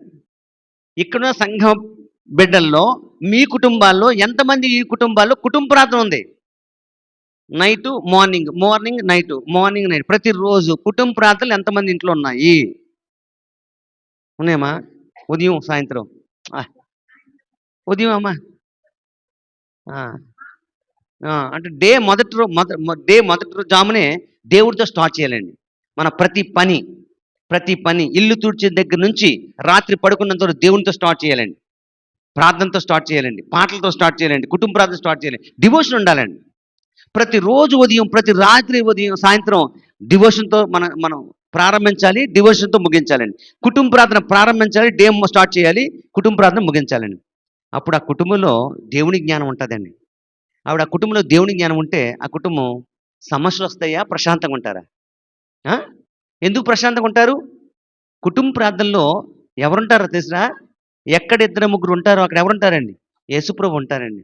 ఇక్కడ సంఘం బిడ్డల్లో మీ కుటుంబాల్లో ఎంతమంది ఈ కుటుంబాల్లో కుటుంబ ప్రార్థన ఉంది? Night morning, morning night, morning night, ప్రతిరోజు కుటుంబ ప్రార్థనలు ఎంతమంది ఇంట్లో ఉన్నాయి? ఉన్నాయమ్మా? ఉదయం సాయంత్రం, ఉదయం అమ్మా, అంటే డే మొదటి జామునే దేవుడితో స్టార్ట్ చేయాలండి. మన ప్రతి పని ఇల్లు తుడిచే దగ్గర నుంచి రాత్రి పడుకున్నంత వరకు దేవునితో స్టార్ట్ చేయాలండి. ప్రార్థనతో స్టార్ట్ చేయాలండి, పాటలతో స్టార్ట్ చేయాలండి, కుటుంబ ప్రార్థన స్టార్ట్ చేయాలి, డివోషన్ ఉండాలండి. ప్రతిరోజు ఉదయం, ప్రతి రాత్రి ఉదయం సాయంత్రం డివోషన్తో మనం ప్రారంభించాలి, డివోషన్తో ముగించాలండి. కుటుంబ ప్రార్థన ప్రారంభించాలి, డే స్టార్ట్ చేయాలి, కుటుంబ ప్రార్థన ముగించాలండి. అప్పుడు ఆ కుటుంబంలో దేవుని జ్ఞానం ఉంటుందండి. ఆ కుటుంబంలో దేవుని జ్ఞానం ఉంటే ఆ కుటుంబం సమస్యలు వస్తాయా, ప్రశాంతంగా ఉంటారా? ఎందుకు ప్రశాంతంగా ఉంటారు? కుటుంబ ప్రార్థనలో ఎవరుంటారో తెలుసా? ఎక్కడ ఇద్దరు ముగ్గురు ఉంటారో అక్కడ ఎవరుంటారండి? యేసుప్రభు ఉంటారండి.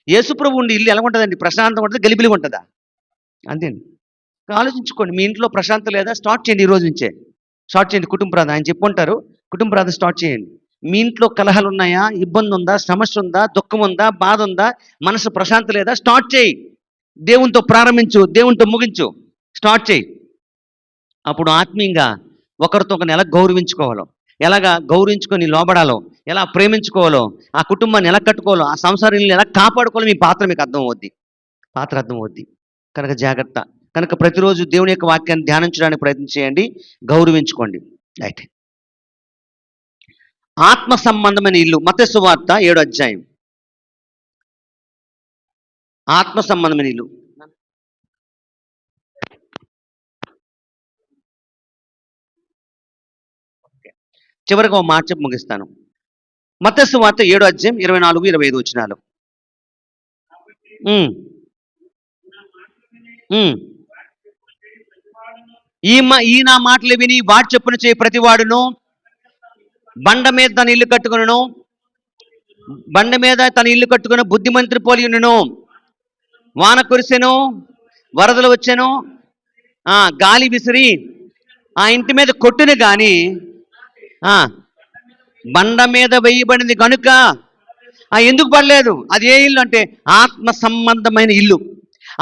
యేసుప్రభు ఉండి ఇల్లు ఎలా ఉంటుందండి? ప్రశాంతంగా ఉంటుంది, గలిబిలిగా ఉంటుందా? అంతేండి. ఆలోచించుకోండి, మీ ఇంట్లో ప్రశాంతం లేదా? స్టార్ట్ చేయండి, ఈ రోజు నుంచే స్టార్ట్ చేయండి కుటుంబ ప్రార్థన. ఆయన చెప్పుకుంటారు, కుటుంబ ప్రార్థన స్టార్ట్ చేయండి. మీ ఇంట్లో కలహాలు ఉన్నాయా, ఇబ్బంది ఉందా, సమస్య ఉందా, దుఃఖం ఉందా, బాధ ఉందా, మనసు ప్రశాంతం లేదా? స్టార్ట్ చేయి, దేవునితో ప్రారంభించు, దేవునితో ముగించు, స్టార్ట్ చేయి. అప్పుడు ఆత్మీయంగా ఒకరితో ఒకరిని ఎలా గౌరవించుకోవాలో, ఎలాగా గౌరవించుకొని లోబడాలో, ఎలా ప్రేమించుకోవాలో, ఆ కుటుంబాన్ని ఎలా కట్టుకోవాలో, ఆ సంసారాన్ని ఎలా కాపాడుకోవాలో మీ పాత్ర మీకు పాత్ర అర్థం అవుద్ది. కనుక జాగ్రత్త. కనుక ప్రతిరోజు దేవుని యొక్క వాక్యాన్ని ధ్యానించడానికి ప్రయత్నం చేయండి, గౌరవించుకోండి. అయితే ఆత్మ సంబంధమైన ఇల్లు, మత్తయి సువార్త 7వ అధ్యాయం. ఆత్మ సంబంధమైన ఇల్లు. చివరికి ఒక మాట చెప్పి ముగిస్తాను. మత్తయి సువార్త 7వ అధ్యాయం 24-25 వచనాలు. ఈ నా మాటలు విని వాటి చెప్పున చేయి ప్రతివాడును బండ మీద తన ఇల్లు కట్టుకుని బుద్ధిమంతుని పోలి ఉండును. వాన కురిసెను, వరదలు వచ్చెను, గాలి విసిరి ఆ ఇంటి మీద కొట్టును గాని బండ మీద వేయబడింది కనుక ఎందుకు పడలేదు? అది ఏ ఇల్లు అంటే ఆత్మ సంబంధమైన ఇల్లు.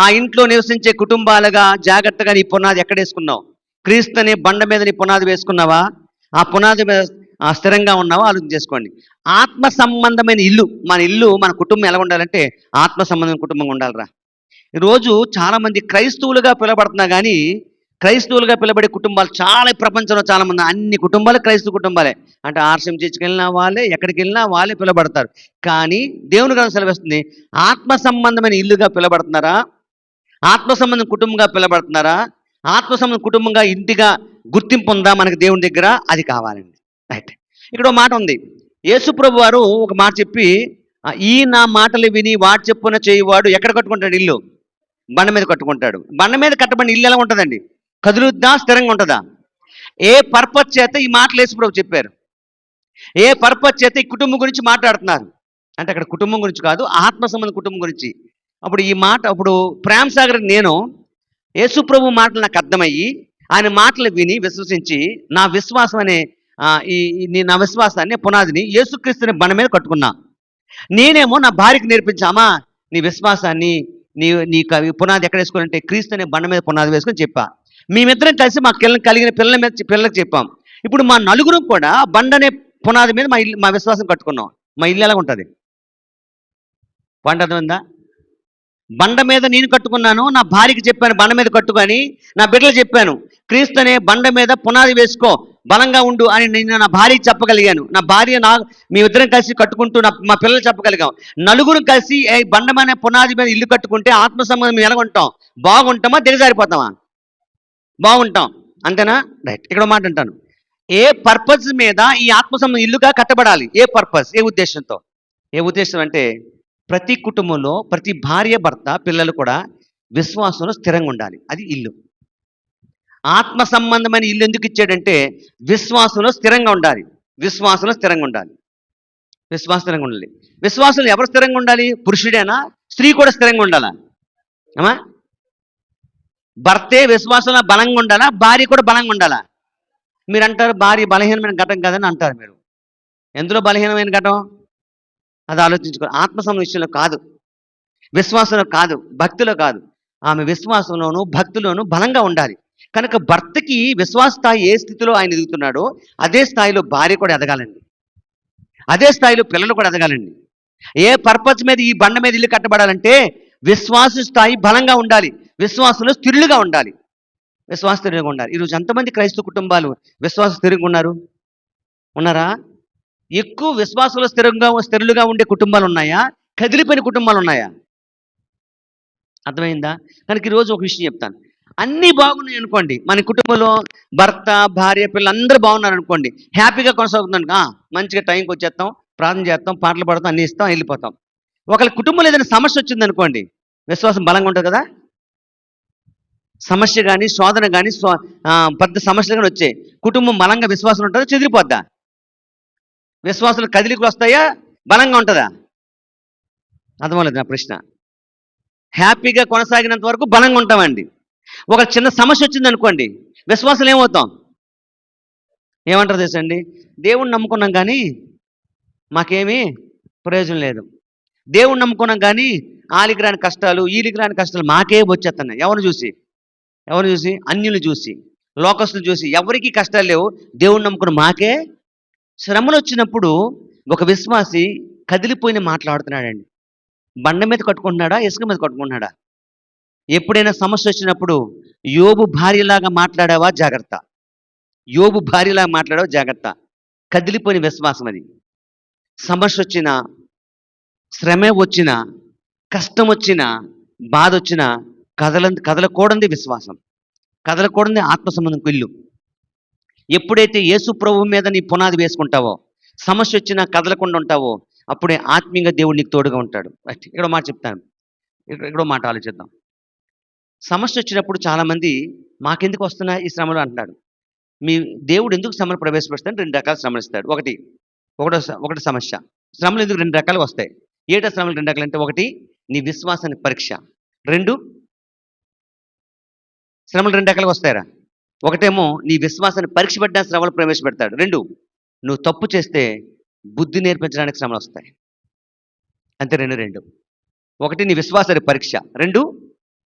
ఆ ఇంట్లో నివసించే కుటుంబాలుగా జాగ్రత్తగా నీ పునాది ఎక్కడ వేసుకున్నావు? క్రీస్తు అనే బండ మీద నీ పునాది వేసుకున్నావా? ఆ పునాది మీద స్థిరంగా ఉన్నావా? ఆలోచన చేసుకోండి. ఆత్మ సంబంధమైన ఇల్లు, మన కుటుంబం ఎలా ఉండాలంటే ఆత్మ సంబంధమైన కుటుంబంగా ఉండాలిరా. ఈరోజు చాలామంది క్రైస్తవులుగా పిలబడుతున్నా కానీ క్రైస్తవులుగా పిలబడే కుటుంబాలు చాలా, ప్రపంచంలో చాలామంది, అన్ని కుటుంబాలు క్రైస్తవ కుటుంబాలే. అంటే ఆర్సీఎం చర్చికి వెళ్ళినా వాళ్ళే, ఎక్కడికి వెళ్ళినా వాళ్ళే పిలబడతారు. కానీ దేవుని గ్రంథం సెలవిస్తుంది, ఆత్మ సంబంధమైన ఇల్లుగా పిలబడుతున్నారా? ఆత్మ సంబంధం కుటుంబంగా పిలబడుతున్నారా? ఆత్మ సంబంధం కుటుంబంగా, ఇంటిగా గుర్తింపు ఉందా మనకి దేవుని దగ్గర? అది కావాలండి. అయితే ఇక్కడ ఒక మాట ఉంది. యేసుప్రభు వారు ఒక మాట చెప్పి, ఈ నా మాటలు విని వాటి చెప్పున చేయువాడు ఎక్కడ కట్టుకుంటాడు ఇల్లు? బండ మీద కట్టుకుంటాడు. బండ మీద కట్టబడిన ఇల్లు ఎలా ఉంటుందండి? కదులుద్దా, స్థిరంగా ఉంటుందా? ఏ పర్పస్ చేత ఈ మాటలు యేసుప్రభు చెప్పారు? ఏ పర్పస్ చేత ఈ కుటుంబం గురించి మాట్లాడుతున్నారు అంటే అక్కడ కుటుంబం గురించి కాదు, ఆత్మ సంబంధ కుటుంబం గురించి. అప్పుడు ఈ మాట, అప్పుడు ప్రేమ సాగర్ నేను యేసుప్రభు మాటలు నాకు అర్థమయ్యి ఆయన మాటలు విని విశ్వసించి నా విశ్వాసం అనే నా విశ్వాసాన్ని పునాదిని యేసుక్రీస్తుని బండ మీద కట్టుకున్నా. నేనేమో నా భార్యకి నేర్పించామా నీ విశ్వాసాన్ని నీ పునాది ఎక్కడ వేసుకోవాలంటే క్రీస్తు అనే బండ మీద పునాది వేసుకొని చెప్పా. మేమిద్దరం కలిసి మా కలిగిన పిల్లలకు చెప్పాం. ఇప్పుడు మా నలుగురం కూడా బండనే పునాది మీద మా విశ్వాసం కట్టుకున్నాం. మా ఇల్లు ఎలా ఉంటుంది? పంట ఉందా? బండ మీద నేను కట్టుకున్నాను, నా భార్యకి చెప్పాను బండ మీద కట్టుకొని, నా బిడ్డలు చెప్పాను క్రీస్తు అనే బండ మీద పునాది వేసుకో, బలంగా ఉండు అని నేను నా భార్యకి చెప్పగలిగాను. నా భార్య మేమిద్దరం కలిసి కట్టుకుంటూ మా పిల్లలు చెప్పగలిగాం. నలుగురు కలిసి బండ మీద పునాది మీద ఇల్లు కట్టుకుంటే ఆత్మ సంబంధం ఎలా ఉంటాం? బాగుంటామా దిగజారిపోతామా? బాగుంటాం. అంతేనా? రైట్. ఇక్కడ మాట అంటాను, ఏ పర్పస్ మీద ఈ ఆత్మ సంబంధం ఇల్లుగా కట్టబడాలి? ఏ పర్పస్, ఏ ఉద్దేశంతో? ఏ ఉద్దేశం అంటే ప్రతి కుటుంబంలో ప్రతి భార్య భర్త పిల్లలు కూడా విశ్వాసంలో స్థిరంగా ఉండాలి. అది ఇల్లు. ఆత్మ సంబంధమైన ఇల్లు ఎందుకు ఇచ్చాడంటే విశ్వాసంలో స్థిరంగా ఉండాలి. విశ్వాసంలో స్థిరంగా ఉండాలి. స్థిరంగా ఉండాలి. విశ్వాసంలో ఎవరు స్థిరంగా ఉండాలి? పురుషుడేనా? స్త్రీ కూడా స్థిరంగా ఉండాలా? అమ్మా, భర్తే విశ్వాసంలో బలంగా ఉండాలా? భార్య కూడా బలంగా ఉండాలా? మీరు అంటారు భార్య బలహీనమైన ఘటం కదని అంటారు. మీరు ఎందులో బలహీనమైన ఘటం? అది ఆలోచించుకోవాలి. ఆత్మ సంబంధం విషయంలో కాదు, విశ్వాసంలో కాదు, భక్తిలో కాదు. ఆమె విశ్వాసంలోనూ భక్తిలోనూ బలంగా ఉండాలి. కనుక భర్తకి విశ్వాస స్థాయి ఏ స్థితిలో ఆయన ఎదుగుతున్నాడో అదే స్థాయిలో భార్య కూడా ఎదగాలండి. అదే స్థాయిలో పిల్లలు కూడా ఎదగాలండి. ఏ పర్పస్ మీద ఈ బండ మీద ఇల్లు కట్టబడాలంటే విశ్వాస స్థాయి బలంగా ఉండాలి, విశ్వాసంలో స్థిరులుగా ఉండాలి. విశ్వాస స్థిరంగా ఉండాలి. ఈరోజు ఎంతమంది క్రైస్తవ కుటుంబాలు విశ్వాస స్థిరంగా ఉన్నారా? ఎక్కువ విశ్వాసంలో స్థిరులుగా ఉండే కుటుంబాలు ఉన్నాయా? కదిలిపోయిన కుటుంబాలు ఉన్నాయా? అర్థమైందా? కనుక ఈరోజు ఒక విషయం చెప్తాను. అన్నీ బాగున్నాయి అనుకోండి, మన కుటుంబంలో భర్త భార్య పిల్లలు అందరూ బాగున్నారు అనుకోండి, హ్యాపీగా కొనసాగుతున్నాను, మంచిగా టైంకి వచ్చేస్తాం, ప్రార్థన చేస్తాం, పాటలు పాడతాం, అన్నీ ఇస్తాం, వెళ్ళిపోతాం. ఒకళ్ళ కుటుంబంలో ఏదైనా సమస్య వచ్చింది అనుకోండి, విశ్వాసం బలంగా ఉంటుంది కదా. సమస్య కానీ శోధన కానీ పెద్ద సమస్యలు కానీ వచ్చాయి, కుటుంబం బలంగా విశ్వాసం ఉంటుందా చెదిరిపోద్దా? విశ్వాసాలు కదిలికి వస్తాయా? బలంగా ఉంటుందా? అర్థమలేదు నా ప్రశ్న. హ్యాపీగా కొనసాగినంత వరకు బలంగా ఉంటామండి. ఒక చిన్న సమస్య వచ్చింది అనుకోండి, విశ్వాసాలు ఏమవుతాం? ఏమంటారు తెలుసండి, దేవుణ్ణి నమ్ముకున్నాం కానీ మాకేమీ ప్రయోజనం లేదు. దేవుణ్ణి నమ్ముకున్నాం కానీ ఆలికి రాని కష్టాలు ఈలికి రాని కష్టాలు మాకే వచ్చేస్తున్నాయి. ఎవరిని చూసి? అన్యులు చూసి, లోకస్తులు చూసి. ఎవరికి కష్టాలు లేవు, దేవుణ్ణి నమ్ముకున్న మాకే. శ్రమలు వచ్చినప్పుడు ఒక విశ్వాసి కదిలిపోయిన మాట్లాడుతున్నాడండి. బండ మీద కట్టుకుంటున్నాడా, ఇసుక మీద కట్టుకుంటున్నాడా? ఎప్పుడైనా సమస్య వచ్చినప్పుడు యోబు భార్యలాగా మాట్లాడావా? జాగ్రత్త. యోబు భార్యలాగా మాట్లాడావా? జాగ్రత్త. కదిలిపోయిన విశ్వాసం అది. సమస్య వచ్చినా, శ్రమ వచ్చినా, కష్టం వచ్చినా, బాధ వచ్చినా కదలకూడదు విశ్వాసం, కదలకూడదు ఆత్మ సంబంధం ఇల్లు. ఎప్పుడైతే యేసు ప్రభు మీద నీ పునాది వేసుకుంటావో, సమస్య వచ్చినా కదలకుండా ఉంటావో, అప్పుడే ఆత్మీయంగా దేవుడు నీకు తోడుగా ఉంటాడు. ఇక్కడ మాట చెప్తాను, ఇక్కడ మాట ఆలోచిద్దాం. సమస్య వచ్చినప్పుడు చాలామంది మాకెందుకు వస్తున్నాయి ఈ శ్రమలు అంటున్నాడు. మీ దేవుడు ఎందుకు శ్రమలు ప్రవేశపెడతాడు? 2 రకాల శ్రమలు ఇస్తాడు. ఒకటి సమస్య. శ్రమలు ఎందుకు 2 రకాలు వస్తాయి? ఏటా శ్రమలు 2 రకాలు అంటే, ఒకటి నీ విశ్వాసానికి పరీక్ష, 2 శ్రమలు 2 రకాలుగా వస్తాయరా. ఒకటేమో నీ విశ్వాసాన్ని పరీక్ష పెట్టిన శ్రమలు ప్రవేశపెడతాడు. 2 నువ్వు తప్పు చేస్తే బుద్ధి నేర్పించడానికి శ్రమలు వస్తాయి. అంతే, 2 ఒకటి నీ విశ్వాసాన్ని పరీక్ష, 2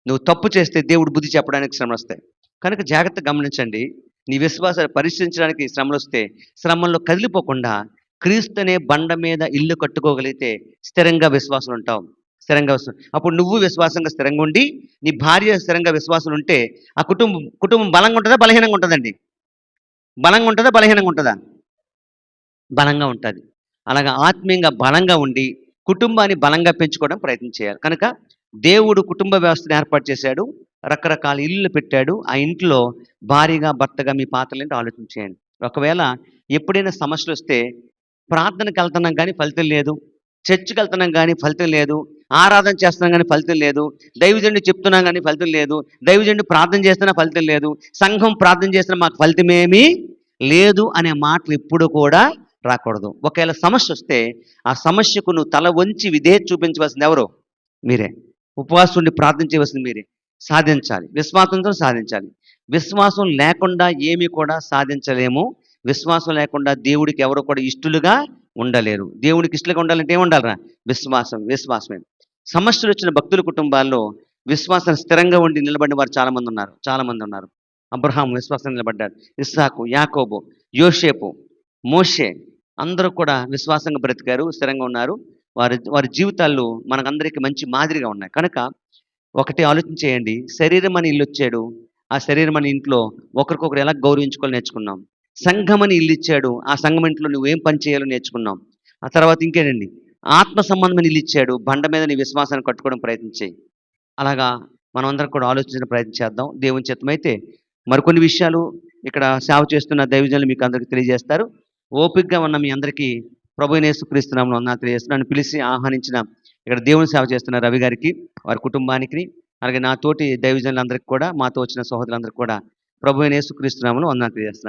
నువ్వు తప్పు చేస్తే దేవుడు బుద్ధి చెప్పడానికి శ్రమలు వస్తాయి. కనుక జాగ్రత్త గమనించండి. నీ విశ్వాసాన్ని పరీక్షించడానికి శ్రమలు వస్తే శ్రమల్లో కదిలిపోకుండా క్రీస్తు అనే బండ మీద ఇల్లు కట్టుకోగలిగితే స్థిరంగా విశ్వాసం ఉంటావు. అప్పుడు నువ్వు విశ్వాసంగా స్థిరంగా ఉండి నీ భార్య స్థిరంగా విశ్వాసం ఉంటే ఆ కుటుంబం బలంగా ఉంటుందా బలహీనంగా ఉంటుందండి? బలంగా ఉంటుందా బలహీనంగా ఉంటుందా? బలంగా ఉంటుంది. అలాగా ఆత్మీయంగా బలంగా ఉండి కుటుంబాన్ని బలంగా పెంచుకోవడం ప్రయత్నం చేయాలి. కనుక దేవుడు కుటుంబ వ్యవస్థను ఏర్పాటు చేశాడు, రకరకాల ఇల్లు పెట్టాడు. ఆ ఇంట్లో భారీగా భర్తగా మీ పాత్రలేంటో ఆలోచన చేయండి. ఒకవేళ ఎప్పుడైనా సమస్యలు వస్తే ప్రార్థనకి వెళ్తున్నాం కానీ ఫలితం లేదు, చర్చికి వెళ్తున్నాం కానీ ఫలితం లేదు, ఆరాధన చేస్తున్నాం కానీ ఫలితం లేదు, దైవజనుడు చెప్తున్నాం కానీ ఫలితం లేదు, దైవజనుడు ప్రార్థన చేస్తున్నా ఫలితం లేదు, సంఘం ప్రార్థన చేస్తున్నా మాకు ఫలితమేమీ లేదు అనే మాటలు ఎప్పుడు కూడా రాకూడదు. ఒకవేళ సమస్య వస్తే ఆ సమస్యకు నువ్వు తల వంచి విధేయత చూపించవలసింది ఎవరు? మీరే. ఉపవాసం ఉండి ప్రార్థన చేయవలసింది మీరే. సాధించాలి, విశ్వాసంతో సాధించాలి. విశ్వాసం లేకుండా ఏమీ కూడా సాధించలేము. విశ్వాసం లేకుండా దేవుడికి ఎవరు కూడా ఇష్టలుగా ఉండలేరు. దేవుడికి ఇష్టలుగా ఉండాలంటే ఏముండాలరా? విశ్వాసమే. సమస్యలు వచ్చిన భక్తుల కుటుంబాల్లో విశ్వాసం స్థిరంగా ఉండి నిలబడిన వారు చాలామంది ఉన్నారు. అబ్రహాం విశ్వాసం నిలబడ్డాడు. ఇస్సాకు, యాకోబు, యోషేపు, మోషే అందరూ కూడా విశ్వాసంగా బ్రతికారు, స్థిరంగా ఉన్నారు. వారి జీవితాల్లో మనకందరికీ మంచి మాదిరిగా ఉన్నాయి. కనుక ఒకటి ఆలోచన చేయండి, శరీరం అని ఇల్లు వచ్చాడు, ఆ శరీరం అని ఇంట్లో ఒకరికొకరు ఎలా గౌరవించుకోవాలో నేర్చుకున్నాం. సంఘం అని ఇల్లు ఇచ్చాడు, ఆ సంఘం ఇంట్లో నువ్వేం పని చేయాలో నేర్చుకున్నాం. ఆ తర్వాత ఇంకేనండి, ఆత్మ సంబంధమైన ఇల్లు ఇచ్చాడు, బండ మీద నీ విశ్వాసాన్ని కట్టుకోవడం ప్రయత్నించేయి. అలాగా మనం అందరం కూడా ఆలోచించిన ప్రయత్నం చేద్దాం. దేవుని చిత్తమైతే మరికొన్ని విషయాలు ఇక్కడ సేవ చేస్తున్న దైవజనులు మీకు అందరికీ తెలియజేస్తారు. ఓపికగా ఉన్న మీ అందరికీ ప్రభువైన యేసుక్రీస్తు నామములో వందనాలు తెలియజేస్తున్నాను. నన్ను పిలిచి ఆహ్వానించిన ఇక్కడ దేవుని సేవ చేస్తున్న రవి గారికి, వారి కుటుంబానికి, అలాగే నా తోటి దైవజనులందరికీ కూడా, మాతో వచ్చిన సహోదరులందరికీ కూడా ప్రభువైన యేసుక్రీస్తు నామములో వందనాలు తెలియజేస్తున్నాను.